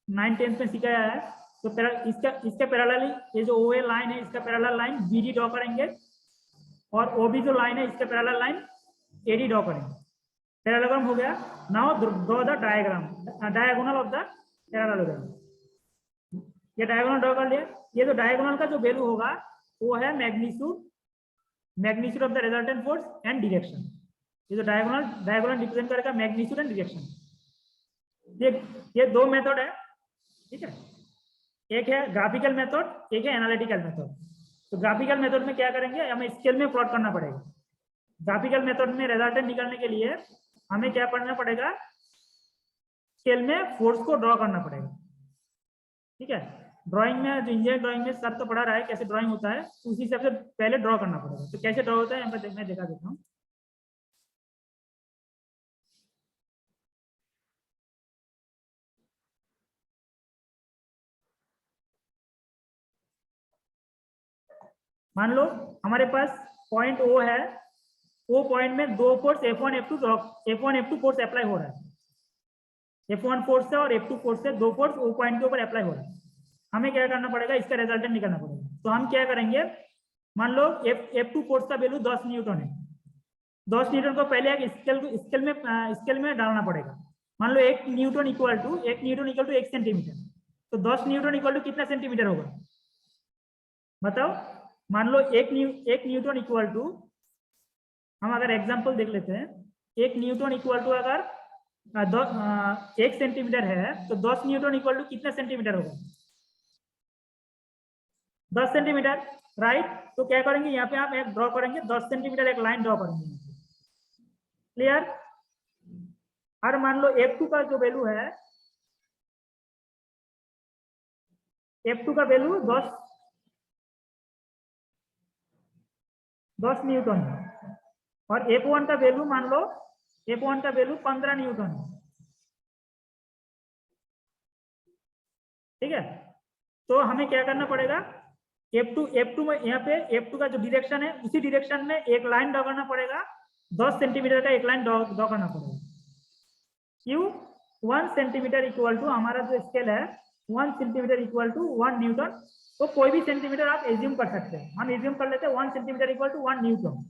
9th-10th में सिखाया है। तो इसके पैरेलली ये जो OA लाइन है इसका पैरेलल लाइन BD ड्रॉ करेंगे, और OB जो लाइन है इसके पैरेलल लाइन AD ड्रॉ करेंगे। पैरेललोग्राम हो गया। Now draw the diagonal of the parallelogram. ये डायगोनल ड्रॉ कर लिया। ये जो डायगोनल का जो वैल्यू होगा वो है magnitude of the resultant force and direction. ये जो डायगोनल रिप्रेजेंट करेगा मैग्नीट्यूड एंड डायरेक्शन। ये दो मेथड है, ठीक है, एक है ग्राफिकल मेथड, एक है एनालिटिकल मेथड। तो ग्राफिकल मेथड में क्या करेंगे, हमें स्केल में प्लॉट करना पड़ेगा। ग्राफिकल मेथड में रिजल्टेंट निकालने के लिए हमें क्या करना पड़ेगा, स्केल में फोर्स को ड्रॉ करना पड़ेगा। ठीक है, ड्राइंग में जो इंजीनियरिंग ड्राइंग में सर तो पढ़ा रहा है कैसे ड्राइंग होता है, तो उसी हिसाब से पहले ड्रॉ करना पड़ेगा। तो कैसे ड्रॉ होता है मैं दिखा देता हूँ। मान लो हमारे पास पॉइंट O है, O पॉइंट में दो force F1 F2 force apply हो रहा है। F1 फोर्स से और F2 फोर्स से दो फोर्स O पॉइंट के ऊपर अप्लाई हो रहा है। हमें क्या करना पड़ेगा, इसका रिजल्टेंट निकालना पड़ेगा। तो हम क्या करेंगे, मान लो F2 फोर्स का वैल्यू 10 न्यूटन है। 10 न्यूटन को पहले एक स्केल में डालना पड़ेगा। मान लो 1 न्यूटन इक्वल टू 1 सेंटीमीटर। तो 10 न्यूटन इक्वल टू कितना सेंटीमीटर होगा बताओ। मान लो 1 न्यूटन इक्वल टू, हम अगर एग्जांपल देख लेते हैं, 1 न्यूटन इक्वल टू अगर 1 सेंटीमीटर है तो 10 न्यूटन इक्वल टू कितना सेंटीमीटर होगा, 10 सेंटीमीटर, राइट। तो क्या करेंगे, यहाँ पे आप एक ड्रॉ करेंगे, 10 सेंटीमीटर एक लाइन ड्रॉ करेंगे। क्लियर। और मान लो F2 का जो वैल्यू है, F2 का वैल्यू 10 न्यूटन है, और F1 का वैल्यू मान लो, F1 का वैल्यू 15 न्यूटन है। ठीक है, तो हमें क्या करना पड़ेगा, F2 में यहाँ पे F2 का जो डायरेक्शन है उसी डायरेक्शन में एक लाइन ड्रॉ करना पड़ेगा। 10 सेंटीमीटर का एक लाइन ड्रॉ करना पड़ेगा। क्यों, 1 सेंटीमीटर इक्वल टू, हमारा जो स्केल है 1 सेंटीमीटर इक्वल टू 1 न्यूटन। तो कोई भी सेंटीमीटर आप एज्यूम कर सकते हैं। हम एज्यूम कर लेते हैं 1 सेंटीमीटर इक्वल टू 1 न्यूटन।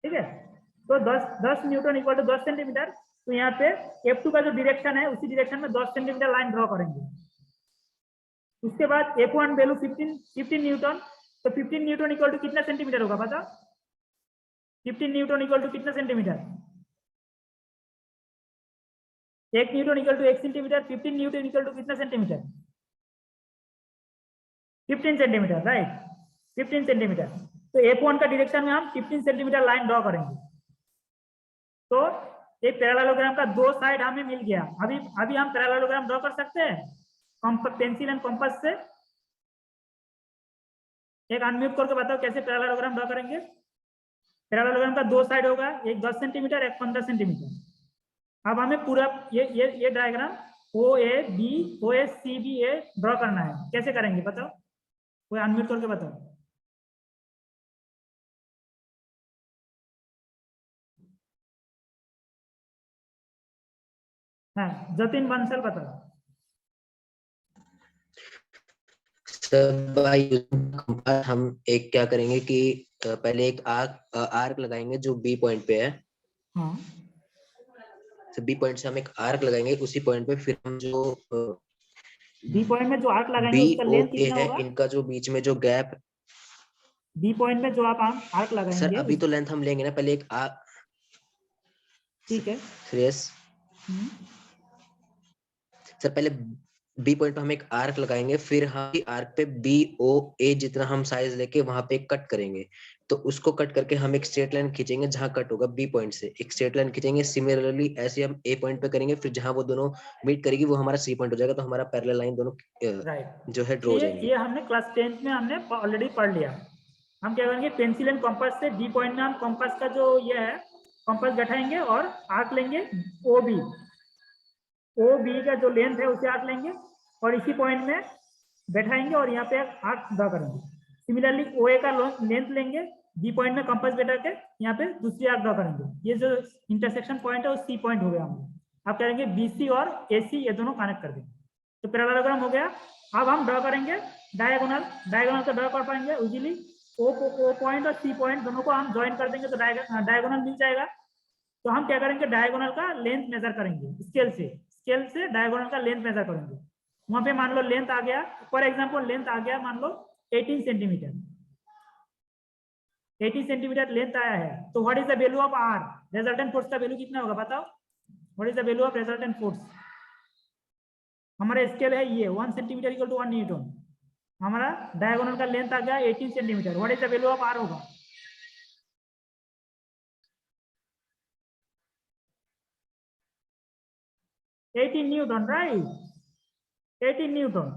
ठीक है, तो 10 न्यूटन इक्वल टू 10 सेंटीमीटर। तो यहाँ पे F2 का जो डायरेक्शन है उसी डायरेक्शन में 10 सेंटीमीटर लाइन ड्रॉ करेंगे। उसके बाद F1 वैल्यू 15 न्यूटन। तो 15 न्यूटन इक्वल टू कितना सेंटीमीटर होगा पता, 15 न्यूटन इक्वल टू कितना centimetre, 1 Newton equal to 1 centimetre. 15 Newton equal to कितना सेंटीमीटर, 15 सेंटीमीटर, राइट, 15 सेंटीमीटर। तो F1 का डायरेक्शन में हम 15 सेंटीमीटर लाइन ड्रॉ करेंगे। तो एक पैरेललोग्राम का दो साइड हमें मिल गया। अभी हम पैरेललोग्राम ड्रॉ कर सकते हैं पेंसिल एंड कंपास से। एक अनम्यूट करके बताओ कैसे पैरेललोग्राम ड्रॉ करेंगे। पैरेललोग्राम का दो साइड होगा, एक 10 सेंटीमीटर, एक 15 सेंटीमीटर। अब हमें पूरा ये डायग्राम OACBA ड्रॉ करना है। कैसे करेंगे बताओ, कोई अनम्यूट करके बताओ। हाँ, जतिन बंसल बताओ। कंपास हम एक क्या करेंगे कि पहले एक आर्क लगाएंगे जो बी पॉइंट पे है। हाँ, तो बी पॉइंट से हम एक आर्क लगाएंगे, उसी पॉइंट पे फिर हम जो बी पॉइंट में जो आर्क लगाएंगे बी उसका ओ लेंथ ए कितना है, होगा, इनका जो बीच में जो गैप। बी पॉइंट में जो आप आर्क लगाएंगे। सर अभी तो लेंथ हम लेंगे ना, पहले एक ठीक है, श्रेयस सर, पहले बी पॉइंट पे हम एक आर्क लगाएंगे, फिर हम आर्क पे BOA जितना हम साइज लेके वहां पे कट करेंगे। तो उसको कट करके हम एक स्ट्रेट लाइन खींचेंगे, जहां कट होगा बी पॉइंट से एक स्ट्रेट लाइन खींचेंगे। सिमिलरली ऐसे हम A पॉइंट पे करेंगे, फिर जहां वो दोनों मीट करेगी वो हमारा C पॉइंट हो जाएगा। तो हमारा पैरेलल लाइन दोनों राइट जो है ड्रॉ हो जाएंगे। ये हमने क्लास 10th में हमने ऑलरेडी पढ़ लिया। हम क्या करेंगे, पेंसिल एंड कंपास से बी पॉइंट में हम कंपास का जो ये है कंपास बैठाएंगे और आर्क लेंगे ओ बी का जो लेंथ है उसे आर्क लेंगे और इसी पॉइंट में बैठाएंगे और यहाँ पे आर्क ड्रा करेंगे। सिमिलरली ओ ए का लेंथ लेंगे, बी पॉइंट में कंपास बैठा के यहाँ पे दूसरी आर्क ड्रा करेंगे। ये जो इंटरसेक्शन पॉइंट है वो सी पॉइंट हो गया हमारा। आप करेंगे बीसी और एसी ये दोनों कनेक्ट कर देंगे तो पैरेललोग्राम हो गया। अब हम ड्रा करेंगे डायगोनल को ड्रा कर पाएंगे इजीली। ओ पॉइंट और सी पॉइंट दोनों को हम ज्वाइन कर देंगे तो डायगोनल मिल जाएगा। तो हम क्या करेंगे, डायगोनल का लेंथ मेजर करेंगे स्केल से डायगोनल का लेंथ मेजर करेंगे। वहां पे मान लो लेंथ आ गया, फॉर एग्जांपल लेंथ आ गया मान लो 18 सेंटीमीटर, 80 सेंटीमीटर लेंथ आया है। तो what is the value of R, resultant force का वैल्यू कितना होगा बताओ, what is the value of resultant force. हमारा स्केल है ये 1 सेंटीमीटर इक्वल टू 1 न्यूटन। हमारा डायगोनल का लेंथ आ गया 18 centimetre, what is the value of R होगा 18 न्यूटन, राइट 18 न्यूटन।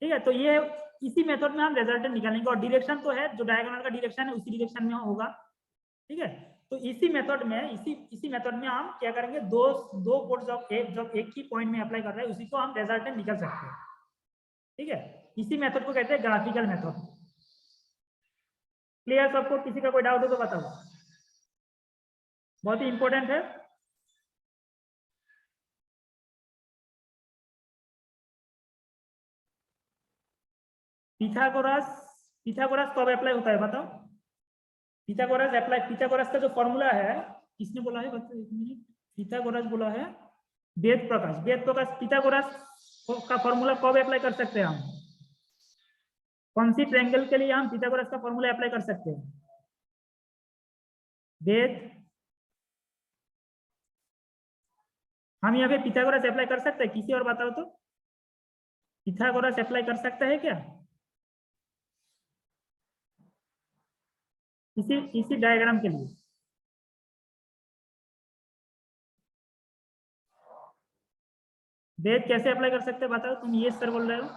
ठीक है, तो ये इसी मेथड में हम रिजल्टेंट निकालेंगे और डायरेक्शन तो है जो डायगोनल का डायरेक्शन है उसी डायरेक्शन में होगा। ठीक है, तो इसी मेथड में हम क्या करेंगे, दो फोर्स जब एक ही पॉइंट में अप्लाई कर रहे हैं उसी को हम रिजल्टेंट निकाल सकते हैं। ठीक है, इसी मेथड को कहते हैं ग्राफिकल मेथड। क्लियर सबको, किसी का कोई डाउट हो तो बताओ, बहुत ही इंपॉर्टेंट है। पिथागोरस कब अप्लाई होता है बताओ, पिथागोरस का जो फॉर्मूला है, किसने बोला है बताओ, एक मिनट। पिथागोरस बोला है वेद प्रकाश। पिथागोरस का फॉर्मूला कब अप्लाई कर सकते हैं हम, कौन सी ट्रायंगल के लिए हम पिथागोरस का फॉर्मूला अप्लाई कर सकते हैं, वेद। हम यहाँ पे पिथागोरस अप्लाई कर सकते हैं, किसी और बताओ तो, पिथागोरस अप्लाई कर सकता है क्या इसी डायग्राम के लिए। वेद कैसे अप्लाई कर सकते हैं बताओ, तुम ये सर बोल रहे हो।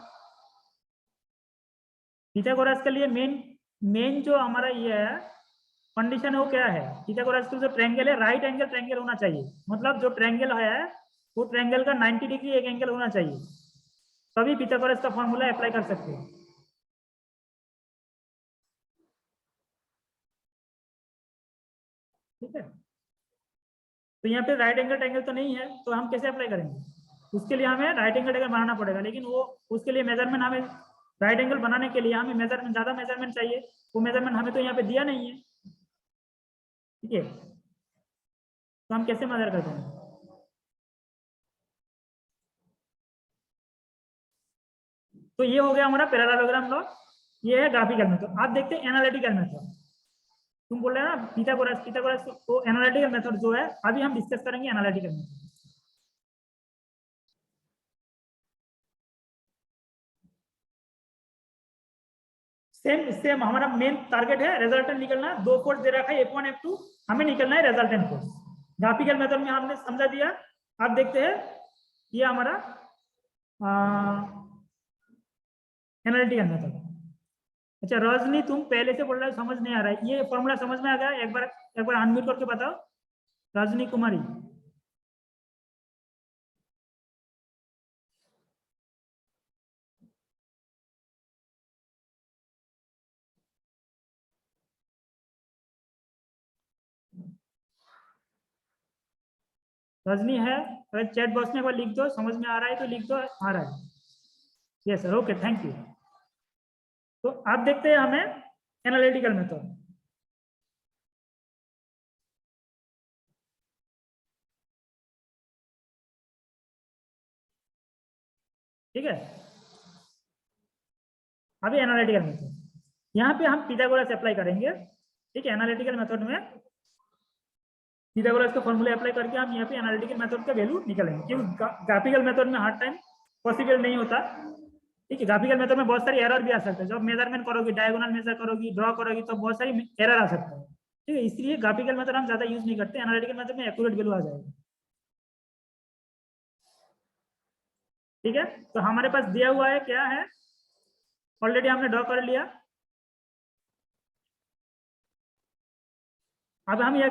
पिथागोरस के लिए मेन जो हमारा ये है कंडीशन है वो क्या है, पिथागोरस का जो ट्रायंगल है राइट एंगल ट्रायंगल होना चाहिए। मतलब जो ट्रायंगल है वो ट्रायंगल का 90 डिग्री एक एंगल होना चाहिए, तभी पिथागोरस का फॉर्मूला अप्लाई कर सकते हैं। ठीक है, तो यहाँ पे राइट एंगल ट्रायंगल तो नहीं है तो हम कैसे अप्लाई करेंगे, उसके लिए हमें राइट एंगल ट्रायंगल बनाना पड़ेगा। लेकिन वो उसके लिए मेजरमेंट हमें राइट एंगल बनाने के लिए हमें ज्यादा मेजरमेंट चाहिए, वो मेजरमेंट हमें तो यहाँ पे दिया नहीं है। ठीक है, तो हम कैसे मेजर करते हैं, तो ये हो गया हमारा पैरेललोग्राम लॉ, ये है ग्राफिकल मेथड। आप देखते हैं एनालिटिकल मेथड। तुम बोल रहे हैं ना पिथागोरस तो एनालिटिकल मेथड जो है अभी हम डिस्कस करेंगे एनालिटिकल मेथड। सेम हमारा मेन टारगेट है रिजल्टेंट निकलना। दो फोर्स दे रखा है F1 F2, हमें निकलना है रिजल्टेंट फोर्स। ग्राफिकल मेथड में हमने समझा दिया। आप देखते हैं ये हमारा एनालिटिकल मेथड। अच्छा रजनी, तुम पहले से बोल रहे हो समझ नहीं आ रहा है, ये फॉर्मूला समझ में आ गया, एक बार अनम्यूट करके बताओ रजनी कुमारी। रजनी है, अगर चैट बॉक्स में एक बार लिख दो समझ में आ रहा है तो लिख दो आ रहा है। Yes sir, okay thank you. तो आप देखते हैं हमें एनालिटिकल मेथड। ठीक है, अभी एनालिटिकल मेथड यहाँ पे हम पिथागोरस अप्लाई करेंगे। ठीक है, एनालिटिकल मेथड में पिथागोरस का फॉर्मूला अप्लाई करके हम यहाँ पे एनालिटिकल मेथड का वैल्यू निकालेंगे, क्योंकि ग्राफिकल मेथड में हर टाइम पॉसिबल नहीं होता। ठीक है, ग्राफिकल मेथड में बहुत सारी एरर भी आ सकते हैं। जब मेजरमेंट करोगी, डायगोनल मेजर करोगी, ड्रॉ करोगी तो बहुत सारी एरर आ सकता है। ठीक है, इसलिए ग्राफिकल मेथड हम ज्यादा यूज नहीं करते, एनालिटिकल मेथड में एक्यूरेट वैल्यू आ जाएगा। ठीक है, तो हमारे पास दिया हुआ है क्या है, ऑलरेडी हमने ड्रॉ कर लिया। अब हम ये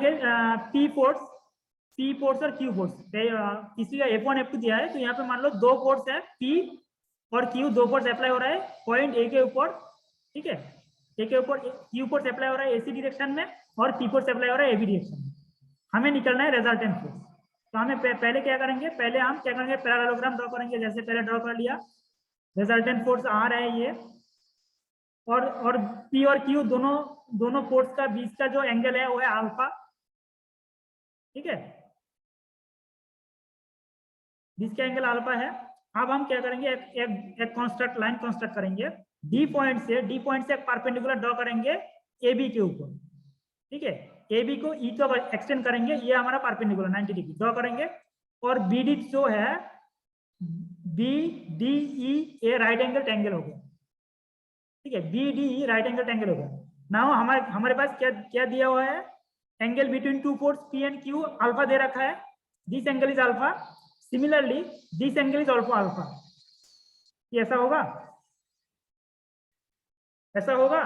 पी फोर्स और क्यू फोर्स, किसी का F1 F2 दिया है, तो यहाँ पे मान लो दो फोर्स है P और Q, दो फोर्स अप्लाई हो रहा है पॉइंट ए के ऊपर, ठीक है, ए के ऊपर Q फोर्स अप्लाई हो रहा है AC डायरेक्शन में और P फोर्स अप्लाई हो रहा है AB डायरेक्शन में। हमें निकलना है रिजल्टेंट फोर्स। तो हमें पहले क्या करेंगे, पहले हम क्या करेंगे, पैरेललोग्राम ड्रॉ करेंगे, जैसे पहले ड्रॉ कर लिया। रिजल्टेंट फोर्स R है ये, और P और Q दोनों फोर्स का बीच का जो एंगल है वो है अल्फा, ठीक है, बीच का एंगल अल्फा है। अब हम क्या करेंगे, एक कंस्ट्रक्ट लाइन कंस्ट्रक्ट करेंगे, डी पॉइंट से एक परपेंडिकुलर ड्रॉ करेंगे AB के ऊपर, ठीक है, AB को E तो एक्सटेंड करेंगे, ये हमारा परपेंडिकुलर 90 डिग्री ड्रॉ करेंगे, और BD जो है BDE राइट एंगल ट्रायंगल हो गया, ठीक है, BDE राइट एंगल ट्रायंगल हो गया। नाउ हमारे पास क्या दिया हुआ है, angle between two force P and Q alpha दे रखा है, this angle is alpha, similarly this angle is also alpha. ये ऐसा होगा, ऐसा होगा,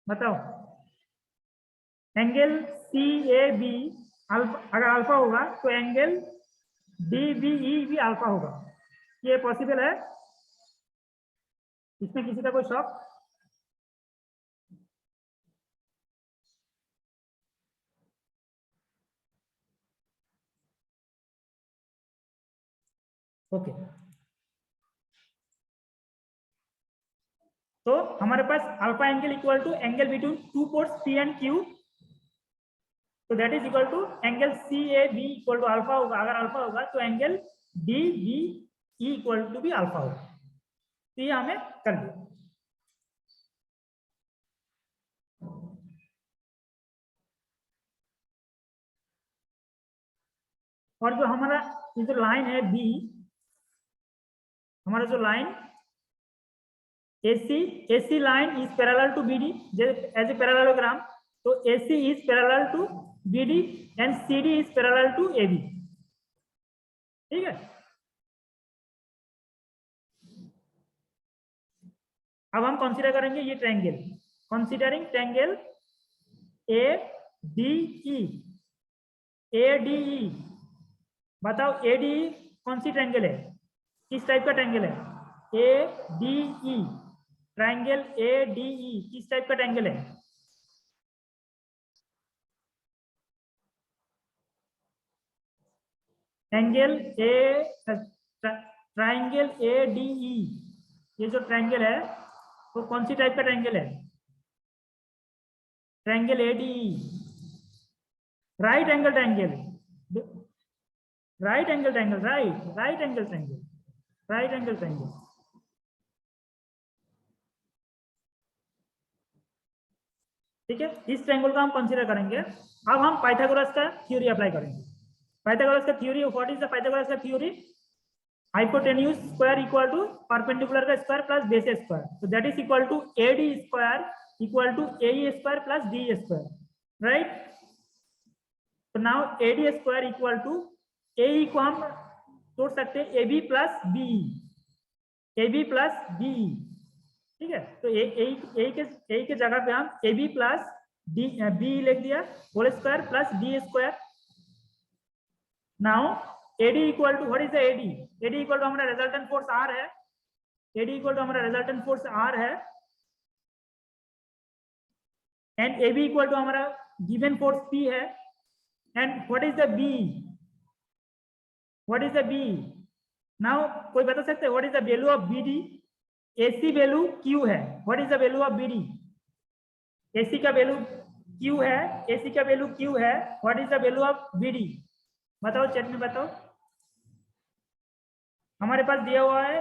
बताओ। एंगल CAB अगर अल्फा होगा तो एंगल DBE भी अल्फा होगा। ये पॉसिबल है? इसमें किसी का कोई शॉक? ओके, तो हमारे पास alpha angle equal to angle between two force P and Q, तो that is equal to angle CAB equal to alpha होगा। अगर अल्फा होगा तो एंगल DBE इक्वल टू भी अल्फा होगा। तो ये हमें कर दिया। और जो हमारा ये जो लाइन है B, हमारा जो line AC line is parallel to BD as a parallelogram, तो AC is parallel to BD and CD is parallel to AB, ठीक है। अब हम कंसीडर करेंगे ये ट्रायंगल, कंसीडरिंग ट्रायंगल ADE। बताओ ADE कौन सी ट्रायंगल है, किस टाइप का ट्रायंगल है? ADE, ट्रायंगल ADE किस टाइप का ट्रायंगल है? ट्रायंगल ट्रायंगल ADE, ये जो ट्रायंगल है वो कौन सी टाइप का ट्रायंगल है? Triangle ADE, right angle triangle, right angle triangle, right angle triangle, right angle triangle, ठीक है। इस ट्रायंगल को हम कंसीडर करेंगे। अब हम पाइथागोरस का थ्योरी अप्लाई करेंगे। पाइथागोरस का theory, what is the Pythagoras का theory? Hypotenuse square equal to perpendicular का स्क्वायर प्लस बेस स्क्वायर, तो that is equal to AD square equal to AE square plus DE square, right. तो now AD square equal to AE को हम तोड़ सकते हैं AB plus BE, AB plus BE, ठीक है। तो A के जगह पे हम AB प्लस BE लिख दिया, whole square plus D square. Now AD equal to, what is the AD? AD equal to हमारा रिजल्टेंट फोर्स R है, AD इक्वल टू हमारा रिजल्टेंट फोर्स R है, एंड AB इक्वल टू हमारा given force P है, and what is the B? What is the B? Now कोई बता सकते हैं what is the value of BD? AC value Q है, what is the value of BD? AC का value Q है, AC का value Q है, what is the value of BD? बताओ चैट में बताओ। हमारे पास दिया हुआ है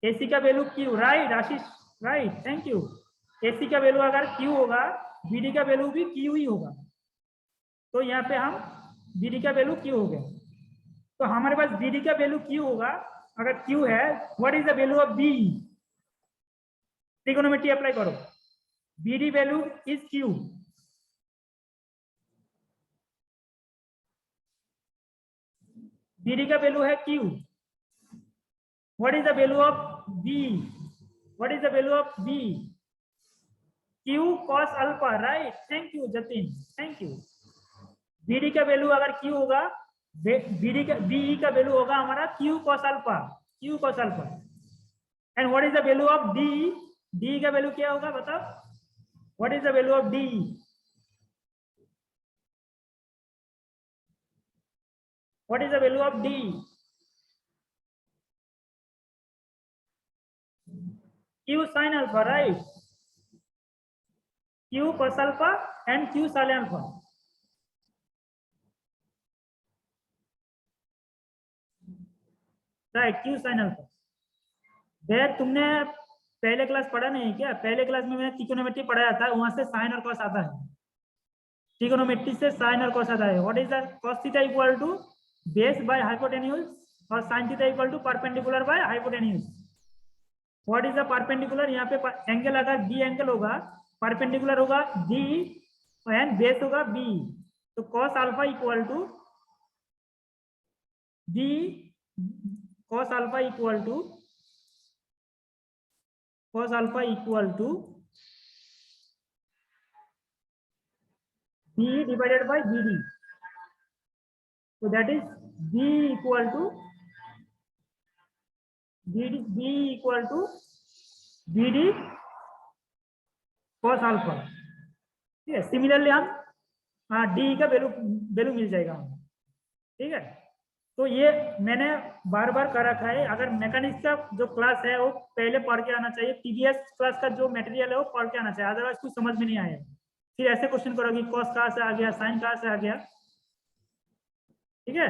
AC का value Q, right Ashish, right, thank you. AC का वैल्यू अगर Q होगा, BD का वैल्यू भी Q ही होगा, तो यहाँ पे हम BD का वैल्यू Q हो गया। तो हमारे पास BD का वैल्यू Q होगा, अगर Q है, what is the value of BE? Trigonometry apply करो, BD value is Q, BD का वैल्यू है Q, what is the value of B? What is the value of B? Q cos alpha, right, thank you Jatin, thank you. BD का value अगर Q होगा, BD का BE का value होगा हमारा Q cos alpha, Q cos alpha. And what is the value of DE? DE का value क्या होगा बताओ, what is the value of DE? What is the value of D? Q sin alpha, right? Q cos alpha and Q sin alpha. Right, Q sin alpha. देख तुमने पहले class पढ़ा नहीं क्या? पहले क्लास में मैंने ट्रिगोनोमेट्री पढ़ाया था, वहां से साइन और कॉस आता है। ट्रिगोनोमेट्री से साइन और कॉस आता है। What is the cos theta equal to base by hypotenuse और sin theta equal to perpendicular by hypotenuse. What is the perpendicular? यहाँ पे एंगल अगर बी एंगल होगा, परपेंडिकुलर होगा डी एंड बेस होगा बी, तो cos alpha equal to B, cos alpha equal to B divided by B D, so that is b equal to bd cos alpha. ठीक है, similarly हम D का value मिल जाएगा हमें। ठीक है, तो ये मैंने बार बार कर रखा है। अगर मैकेनिक्स का जो क्लास है वो पहले पढ़ के आना चाहिए, प्रीवियस क्लास का जो मटेरियल है वो पढ़ के आना चाहिए, अदरवाइज कुछ समझ में नहीं आएगा। फिर ऐसे क्वेश्चन करोगे कॉस कहाँ से आ गया, साइन कहाँ से आ गया। ठीक है,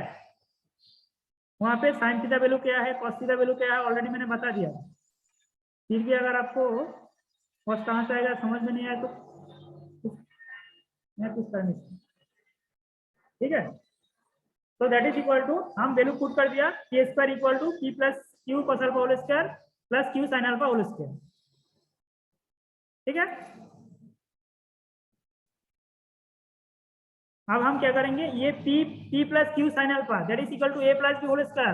वहां पे साइन थीटा वैल्यू क्या है, कॉस थीटा वैल्यू क्या है, ऑलरेडी मैंने बता दिया। फिर भी अगर आपको कॉस कहाँ से आएगा समझ में नहीं आया तो मैं कुछ कर नहीं सकता। ठीक है, तो दैट इज इक्वल टू, हम वैल्यू पुट कर दिया, k square equal to p plus Q cos alpha whole square plus q sin alpha whole square. ठीक है, अब हम क्या करेंगे, ये p plus Q sin alpha that is equal to a plus b whole square.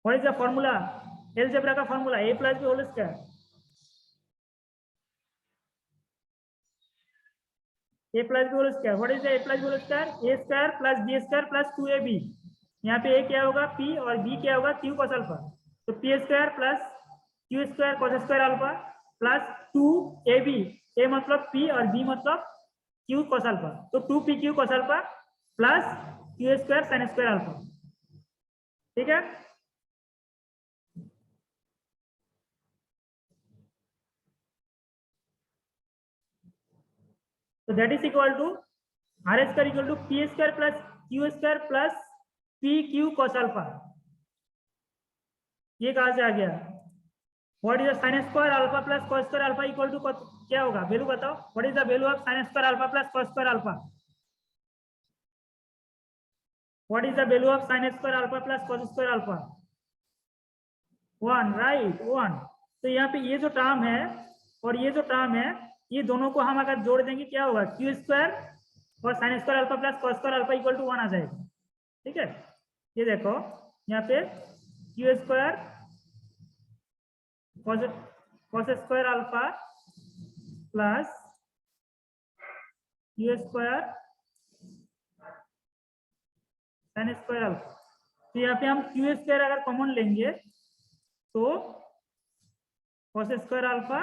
What is the formula? Algebra का formula a plus b whole square. a plus b whole square, what is the a plus b whole square? a square plus b square plus 2ab। यहाँ पे a क्या होगा p और b क्या होगा q cos alpha, तो p square plus q square cos square alpha plus 2ab, a मतलब p और b मतलब q cos अल्फा, तो 2pq cos alpha plus q square sin square alpha. ठीक है, तो that is equal to R square equal to P square plus Q square plus P Q cos alpha. ये कहां से आ गया? What is the sin square alpha plus cos square alpha equal to क्या होगा? वैल्यू बताओ, what is the value of sin square alpha plus cos square alpha? What is the value of sin square alpha plus cos square alpha? 1, right, 1। तो यहाँ पे ये जो term है और ये जो टर्म है, ये दोनों को हम अगर जोड़ देंगे क्या होगा? क्यू स्क्वायर और sin square alpha plus cos square alpha equal to 1 आ जाएगा। ठीक है, ये देखो यहाँ पे Q square cos square alpha plus Q square sin square alpha. तो यहाँ पे हम क्यू स्क्वायर अगर कॉमन लेंगे तो cos square alpha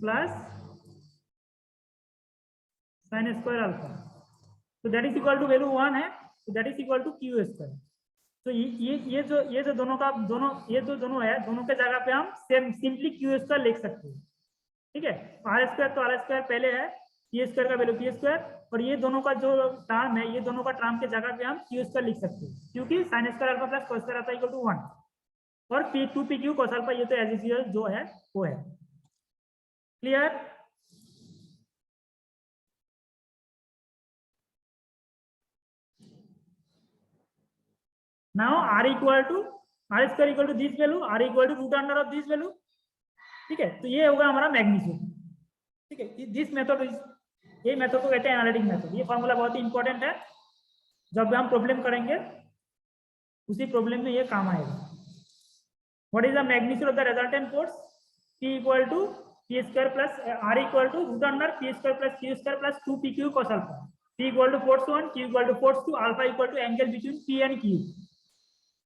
plus sin square alpha, तो that is equal to value 1 है, तो that is equal to Q square. तो ये जो दोनों का ये जो दोनों है, दोनों के जगह पे हम सिंपली क्यू स्क्वायर लिख सकते हैं। ठीक है, आर स्क्वायर तो आर स्क्वायर पहले है, पी स्क्वायर का वैल्यू पी स्क्वायर, और ये दोनों का जो टर्म है, ये दोनों का टर्म के जगह पे हम क्यू स्क्वायर लिख सकते हैं, क्योंकि sin square alpha plus cos square alpha equal to 1 और p2pq cos अल्फा ये तो एज यूजुअल जो है वो है। Clear? Now r equal to R square equal to this value, r equal to root under of this value. ठीक है, तो ये होगा हमारा मैग्नीट्यूड। ठीक है, दिस मेथड, ये मेथड को कहते हैं एनालिटिक मेथड। ये फॉर्मूला बहुत ही इंपॉर्टेंट है, जब भी हम प्रॉब्लम करेंगे उसी प्रॉब्लम में ये काम आएगा। What is the magnitude of the resultant force? P equal to P square plus R equal to root under P square plus Q square plus 2 P Q cos alpha, P equal to force 1, Q equal to force 2, alpha equal to angle between P and Q.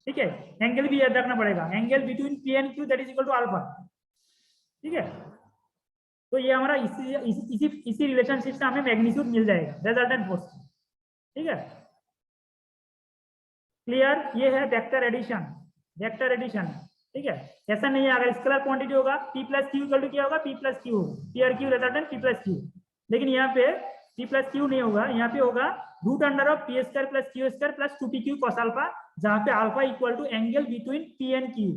ठीक है, angle भी याद रखना पड़ेगा, angle between P and Q that is equal to alpha. ठीक है, तो ये हमारा इसी रिलेशनशिप से हमें मैग्नीट्यूड मिल जाएगा रिजल्टेंट फोर्स। ठीक है, क्लियर? ये है वेक्टर एडिशन, वेक्टर एडिशन। ठीक है, ऐसा नहीं है अगर स्केलर क्वांटिटी होगा P plus Q equal to क्या होगा, P plus Q, P or Q resultant P plus Q, लेकिन यहाँ पे पी प्लस क्यू नहीं होगा, यहाँ पे होगा root under of P square plus Q square plus 2 P Q cos alpha, जहाँ पे alpha equal to angle between P and Q.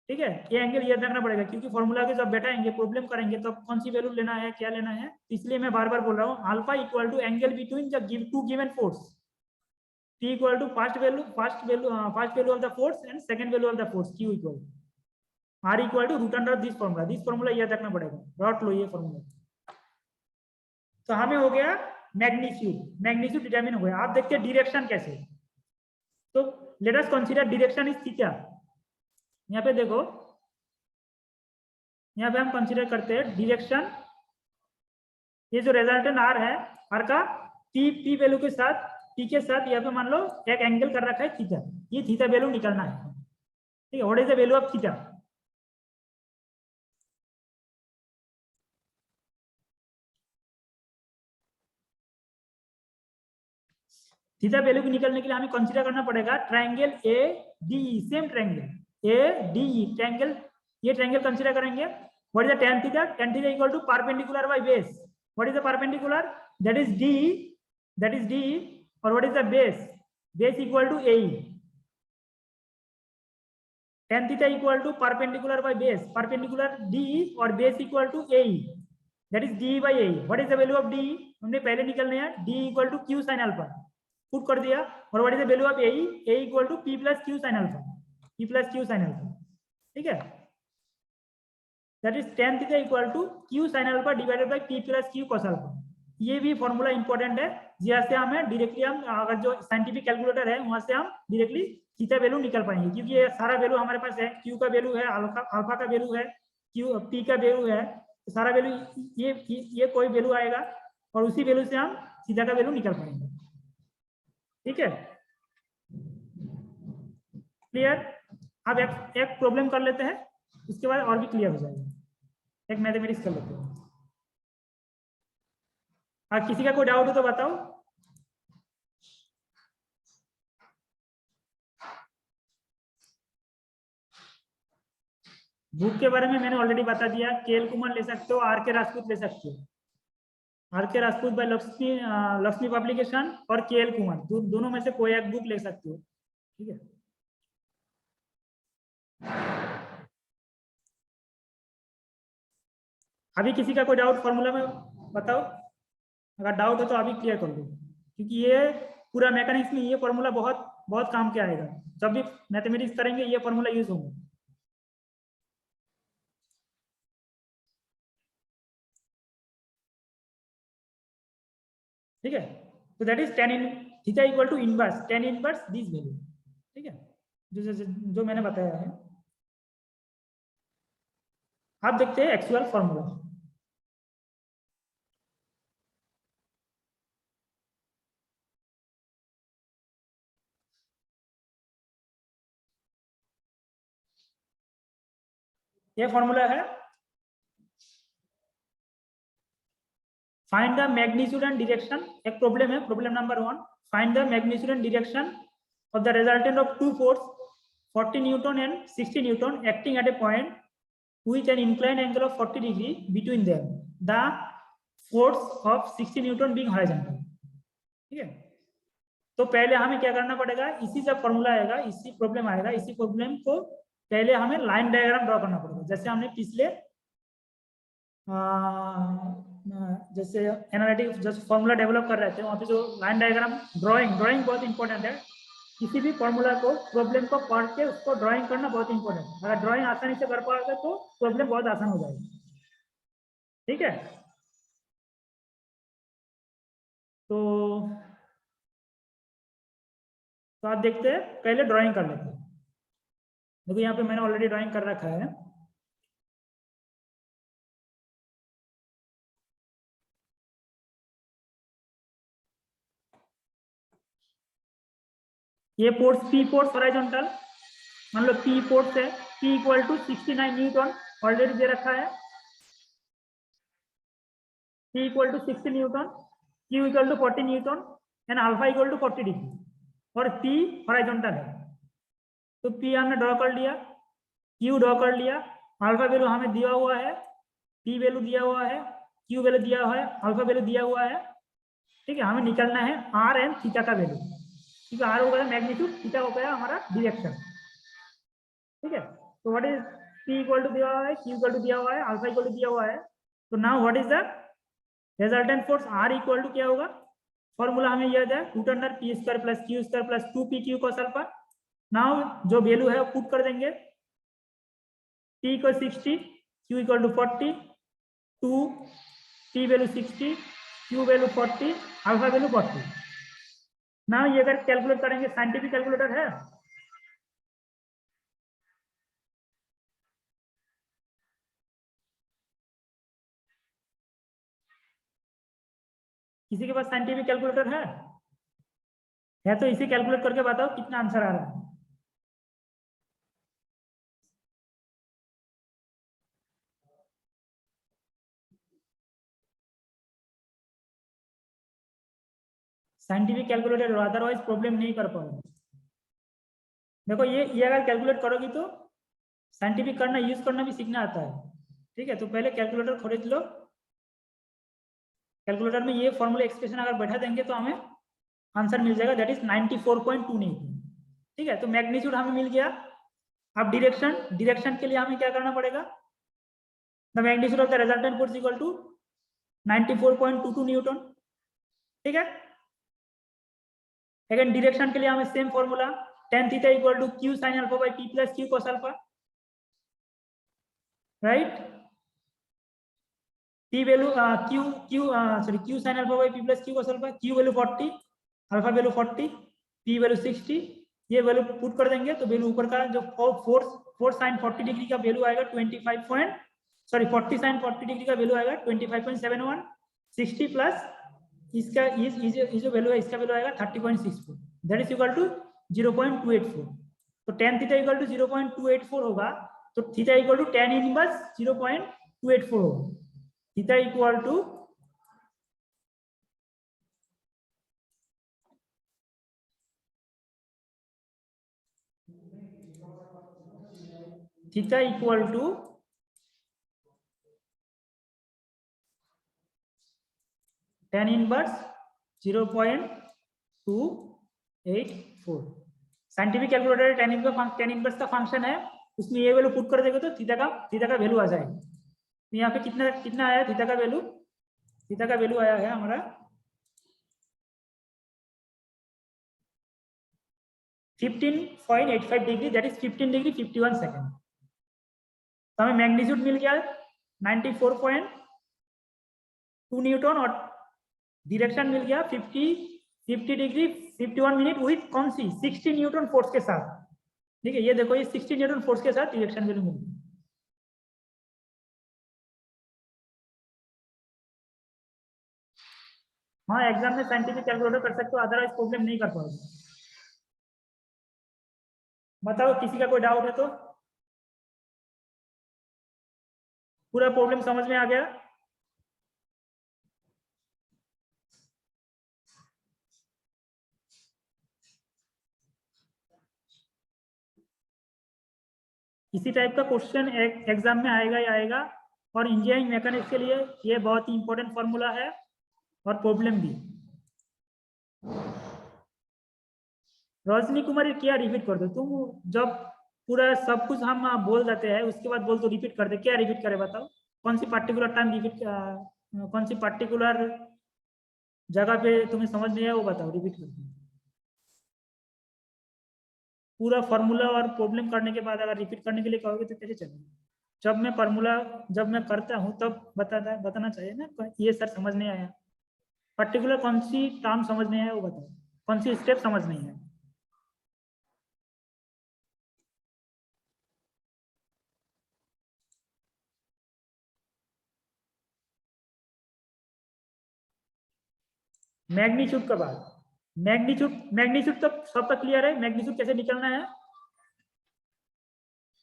ठीक है, ये एंगल याद रखना पड़ेगा क्योंकि फॉर्मूला के जब बैठाएंगे प्रॉब्लम करेंगे तो कौन सी वैल्यू लेना है, क्या लेना है, इसलिए मैं बार बार बोल रहा हूँ alpha equal to angle between the two given force, P equal to first value of the force and second value of the force, Q equal R equal to root under this formula याद रखना पड़ेगा, rot लो ये formula. तो हमें हो गया magnitude determine हो गया। आप देखते हैं डायरेक्शन कैसे, तो let us consider direction is theta. यहाँ पे देखो, यहाँ पे हम कंसीडर करते हैं डायरेक्शन, ये जो रिजल्टेंट R है, R का P वैल्यू के साथ, T के साथ यहाँ पे मान लो एक एंगल कर रखा है थीटा, ये थीटा वैल्यू निकालना है। ठीक है, what is the value of theta? Theta value को निकालने के लिए हमें कंसीडर करना पड़ेगा triangle A D, same triangle A D triangle, ये ट्रायंगल कंसीडर करेंगे। What is the tan theta? tan theta equal to perpendicular by base. What is the perpendicular? That is D, और what is the base equal to A. tan theta equal to perpendicular by base, perpendicular D और base equal to A, that is D by A. What is the value of D? हमने पहले निकलने हैं, D equal to Q sine alpha, put कर दिया। और what is the value of A equal to P plus Q sine alpha, P plus Q sine alpha. ठीक है, that is tan theta equal to Q sine alpha divided by P plus Q cos alpha. ये भी formula important है, जहाँ से हमें directly हम अगर जो साइंटिफिक कैलकुलेटर है वहां से हम डायरेक्टली थीटा वैल्यू निकल पाएंगे, क्योंकि ये सारा वैल्यू हमारे पास है, क्यू का वैल्यू है, अल्फा का वैल्यू है, क्यू पी का वैल्यू है, तो सारा वैल्यू ये कोई वैल्यू आएगा और उसी वैल्यू से हम थीटा का वैल्यू निकल पाएंगे। ठीक है, क्लियर? अब एक प्रॉब्लम कर लेते हैं, उसके बाद और भी क्लियर हो जाएगा। एक मैथमेटिक्स कर लेते हैं। किसी का कोई डाउट हो तो बताओ। बुक के बारे में मैंने ऑलरेडी बता दिया, केएल कुमार ले सकते हो, आर के राजपूत ले सकते हो, आर के राजपूत बाय लक्ष्मी पब्लिकेशन और केएल कुमार, दोनों में से कोई एक बुक ले सकते हो। ठीक है, अभी किसी का कोई डाउट फॉर्मूला में बताओ, अगर डाउट हो तो अभी क्लियर कर दो, क्योंकि ये पूरा मैकेनिक्स में ये फॉर्मूला बहुत बहुत काम के आएगा, जब भी मैथमेटिक्स करेंगे ये फॉर्मूला यूज होगा। ठीक है, तो that is tan theta equal to inverse tan inverse this value. ठीक है, जो मैंने बताया है। आप देखते हैं एक्चुअल फॉर्मूला। ये फॉर्मूला है, find the magnitude and direction. एक प्रॉब्लम है, problem number 1, find the magnitude and direction of the resultant of two force 40 Newton and 60 Newton acting at a point with an inclined angle of 40 degree between them, the force of 60 Newton being horizontal। ठीक है, तो पहले हमें क्या करना पड़ेगा, इसी जब फॉर्मूला आएगा, इसी प्रॉब्लम आएगा, इसी प्रॉब्लम को पहले हमें लाइन डायग्राम ड्रॉ करना पड़ेगा, जैसे हमने पिछले जैसे एनालिटिक जैसे फॉर्मूला डेवलप कर रहे थे वहाँ पे जो लाइन डायग्राम ड्राइंग बहुत इंपॉर्टेंट है। किसी भी फॉर्मूला को प्रॉब्लम को पढ़ के उसको ड्राइंग करना बहुत इंपॉर्टेंट है, अगर ड्राइंग आसानी से कर पाओगे तो प्रॉब्लम बहुत आसान हो जाएगी। ठीक है, तो आप देखते हैं, पहले ड्राइंग कर लेते हैं। देखो यहाँ पे मैंने ऑलरेडी ड्राइंग कर रखा है, ये फोर्स पी फोर्स हॉरिजॉन्टल, मान लो पी फोर्स है, P equal to 69 newton already दे रखा है, P equal to 60 newton, Q equal to 40 newton and alpha equal to 40 degree, और पी हॉरिजॉन्टल है। तो पी हमने ड्रॉ कर लिया, क्यू ड्रॉ कर लिया, अल्फा वैल्यू हमें दिया हुआ है, पी वैल्यू दिया हुआ है, क्यू वैल्यू दिया हुआ है, अल्फा वैल्यू दिया हुआ है। ठीक है, हमें निकलना है आर एंड थीटा का वैल्यू, क्योंकि आर हो गया मैग्नीट्यूड, थीटा हो गया हमारा डायरेक्शन। ठीक है, तो what is P equal to दिया हुआ है, क्यू इक्वल टू दिया हुआ है, अल्फा इक्वल टू दिया हुआ है। तो now what is the resultant force, R equal to क्या होगा, फॉर्मूला हमें याद है, root under P square plus Q square plus 2p Q cos alpha. Now जो वैल्यू है वो पुट कर देंगे, p equal 60, q equal to 40, 2 p value 60, q value 40, alpha value 40। Now ये अगर कैलकुलेट करेंगे, साइंटिफिक कैलकुलेटर है, किसी के पास साइंटिफिक कैलकुलेटर है तो इसे कैलकुलेट करके बताओ कितना आंसर आ रहा है। साइंटिफिक कैलकुलेटर, अदरवाइज प्रॉब्लम नहीं कर पाओगे। देखो ये अगर कैलकुलेट करोगी तो साइंटिफिक करना, यूज करना भी सीखना आता है। ठीक है, तो पहले कैलकुलेटर खरीद लो, कैलकुलेटर में ये फॉर्मूला एक्सप्रेशन अगर बैठा देंगे तो हमें आंसर मिल जाएगा, दैट इज 94.2 न्यूटन। ठीक है, तो मैग्नीट्यूड हमें मिल गया। अब डायरेक्शन के लिए हमें क्या करना पड़ेगा, the magnitude of the resultant force equal to 94.22 newton. ठीक है, अगेन डायरेक्शन के लिए हमें same formula, tan theta equal to q sin alpha by p plus q cos alpha, right. p value q sin alpha by p plus q cos alpha, q value 40, alpha value 40, p value 60, ये value put कर देंगे तो value ऊपर का जो force sin 40 degree का value आएगा 40 sin 40 degree का वैल्यू आएगा 25.71, 60 प्लस इसका ये जो वैल्यू है इसका वैल्यू आएगा 30.64, दैट इज इक्वल टू 0.284। तो tan थीटा इक्वल टू 0.284 होगा, तो theta equal to tan inverse 0.284 होगा। Theta equal to tan inverse 0.284। Scientific calculator tan inverse का फंक्शन है, उसमें ये वैल्यू पुट कर देंगे तो थीटा का वैल्यू आ जाएगा। तो यहाँ पे कितना आया थीटा का वैल्यू, थीटा का वैल्यू आया है हमारा 15.85 degree, that is 15 degree 51 second. तो हमें मैग्नीट्यूड मिल गया 94.2 न्यूटन और डायरेक्शन मिल गया 50 डिग्री 51 मिनट विथ कौन सी 60 न्यूटन फोर्स के साथ। ठीक है, ये देखो ये 60 न्यूटन फोर्स के साथ डायरेक्शन वैल्यू मिल गई। हाँ, एग्जाम में साइंटिफिक कैलकुलेटर कर सकते हो, अदरवाइज प्रॉब्लम नहीं कर पाओगे। बताओ किसी का कोई डाउट है तो, पूरा प्रॉब्लम समझ में आ गया। इसी टाइप का क्वेश्चन एग्जाम में आएगा ही आएगा, और इंजीनियरिंग मैकेनिक्स के लिए ये बहुत ही इंपॉर्टेंट फॉर्मूला है और प्रॉब्लम भी। रोशनी कुमारी क्या रिपीट कर दो तुम, जब पूरा सब कुछ हम बोल देते हैं उसके बाद बोल तो रिपीट कर दे, क्या रिपीट करे बताओ, कौन सी पर्टिकुलर टाइम रिपीट, कौन सी पर्टिकुलर जगह पे तुम्हें समझ नहीं आया वो बताओ, रिपीट कर दो। पूरा फॉर्मूला और प्रॉब्लम करने के बाद अगर रिपीट करने के लिए कहोगे तो कैसे चलेगा। जब मैं करता हूँ तब बताना चाहिए ना, ये सर समझ नहीं आया, पर्टिकुलर कौन सी टर्म समझ नहीं आया वो बताओ, कौन सी स्टेप समझ नहीं है। मैग्नीट्यूड के बाद मैग्नीट्यूड तो सबका क्लियर है, मैग्नीट्यूड कैसे निकलना है,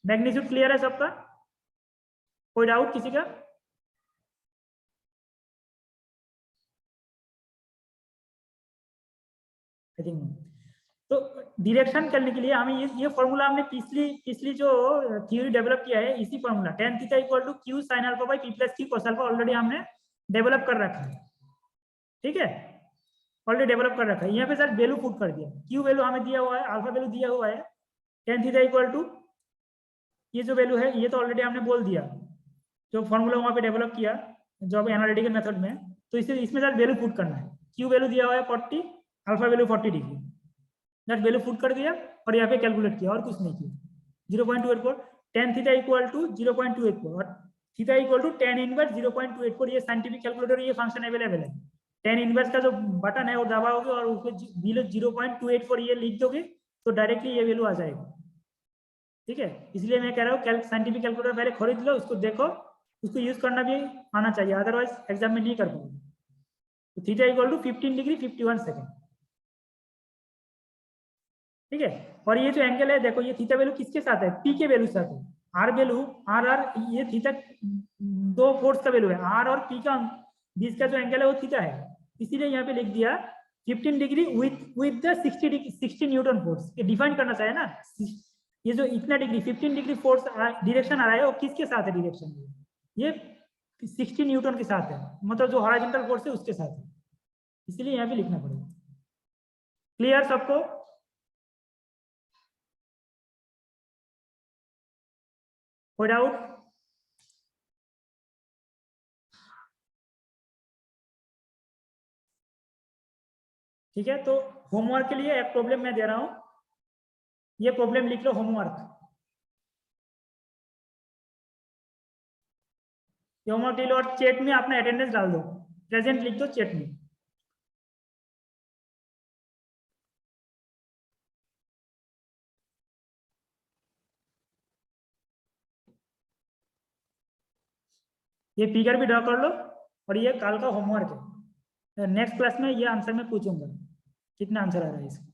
मैग्नीट्यूड क्लियर है सबका, कोई डाउट किसी का? आई थिंक तो डिरेक्शन करने के लिए हमें ये फॉर्मूला हमने पिछली जो थ्योरी डेवलप किया है, इसी formula tan theta equal to q sin alpha by p plus q cos alpha already हमने डेवलप कर रखा है, ठीक है, ऑलरेडी डेवलप कर रखा है। यहाँ पे सर वैल्यू पुट कर दिया, q वैल्यू हमें दिया हुआ है, अल्फा वैल्यू दिया हुआ है, tan थीटा इक्वल टू ये जो वैल्यू है ये तो ऑलरेडी हमने बोल दिया, जो फॉर्मूला वहाँ पे डेवलप किया जो एनालिटिकल मेथड में, तो इसमें सर वैल्यू पुट करना है। q वैल्यू दिया हुआ है 40, alpha value 40 degree, that value put कर दिया और यहाँ पे कैलकुलेट किया और कुछ नहीं किया। 0.284 tan थीटा इक्वल टू 0.284 और theta equal to tan inverse 0.284, ये साइंटिफिक कैलकुलेटर ये फंक्शन अवेलेबल है। tan इनवर्स का जो बटन है वो दबाओगे और उसको बिलो 0.284 ये लिख दोगे तो डायरेक्टली ये वैल्यू आ जाएगा, ठीक है। इसलिए मैं कह रहा हूँ साइंटिफिक कैलकुलेटर पहले खरीद लो, उसको देखो, उसको यूज करना भी आना चाहिए, अदरवाइज एग्जाम में नहीं कर पाओगे। तो theta equal to 15 degree 51 second, ठीक है। और ये जो एंगल है देखो, ये थीटा वैल्यू किसके साथ है, पी के वैल्यू साथ है, आर वैल्यू आर ये थीटा दो फोर्स का वैल्यू है, आर और पी का बीच का जो एंगल है वो थीटा है, इसीलिए यहाँ पे लिख दिया 15 degree with the 60 Newton force. ये डिफाइन करना चाहिए ना, ये जो इतना डिग्री 15 डिग्री फोर्स डायरेक्शन आ रहा है वो किसके साथ है, डायरेक्शन ये 60 न्यूटन के साथ है, मतलब जो हॉरिजॉन्टल फोर्स है उसके साथ है, इसलिए यहाँ पे लिखना पड़ेगा। क्लियर सबको? कोई डाउट? ठीक है, तो होमवर्क के लिए एक प्रॉब्लम मैं दे रहा हूं, ये प्रॉब्लम लिख लो होमवर्क। होमवर्क लिख लो और चैट में अपना अटेंडेंस डाल दो, प्रेजेंट लिख दो चैट में। ये फिगर भी ड्रॉ कर लो और ये कल का होमवर्क है, नेक्स्ट क्लास में ये आंसर मैं पूछूंगा कितना आंसर आ रहा है इसका।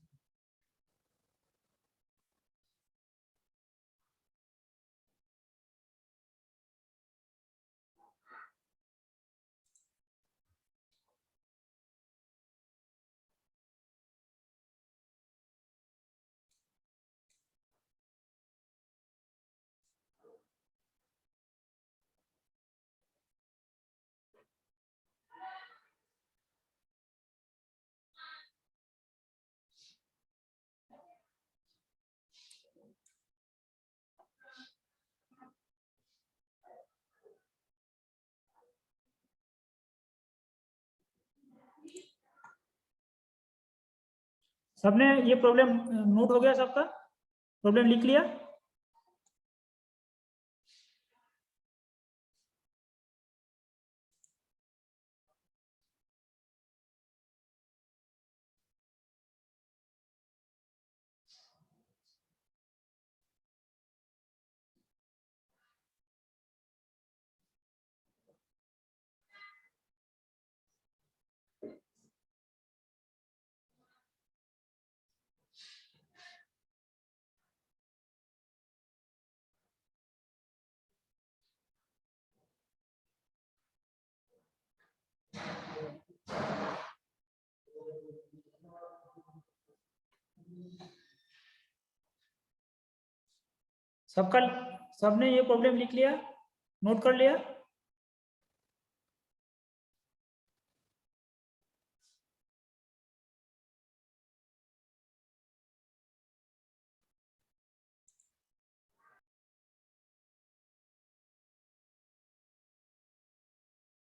सबने ये प्रॉब्लम नोट हो गया, सबका प्रॉब्लम लिख लिया? सबका सबने ये प्रॉब्लम लिख लिया, नोट कर लिया?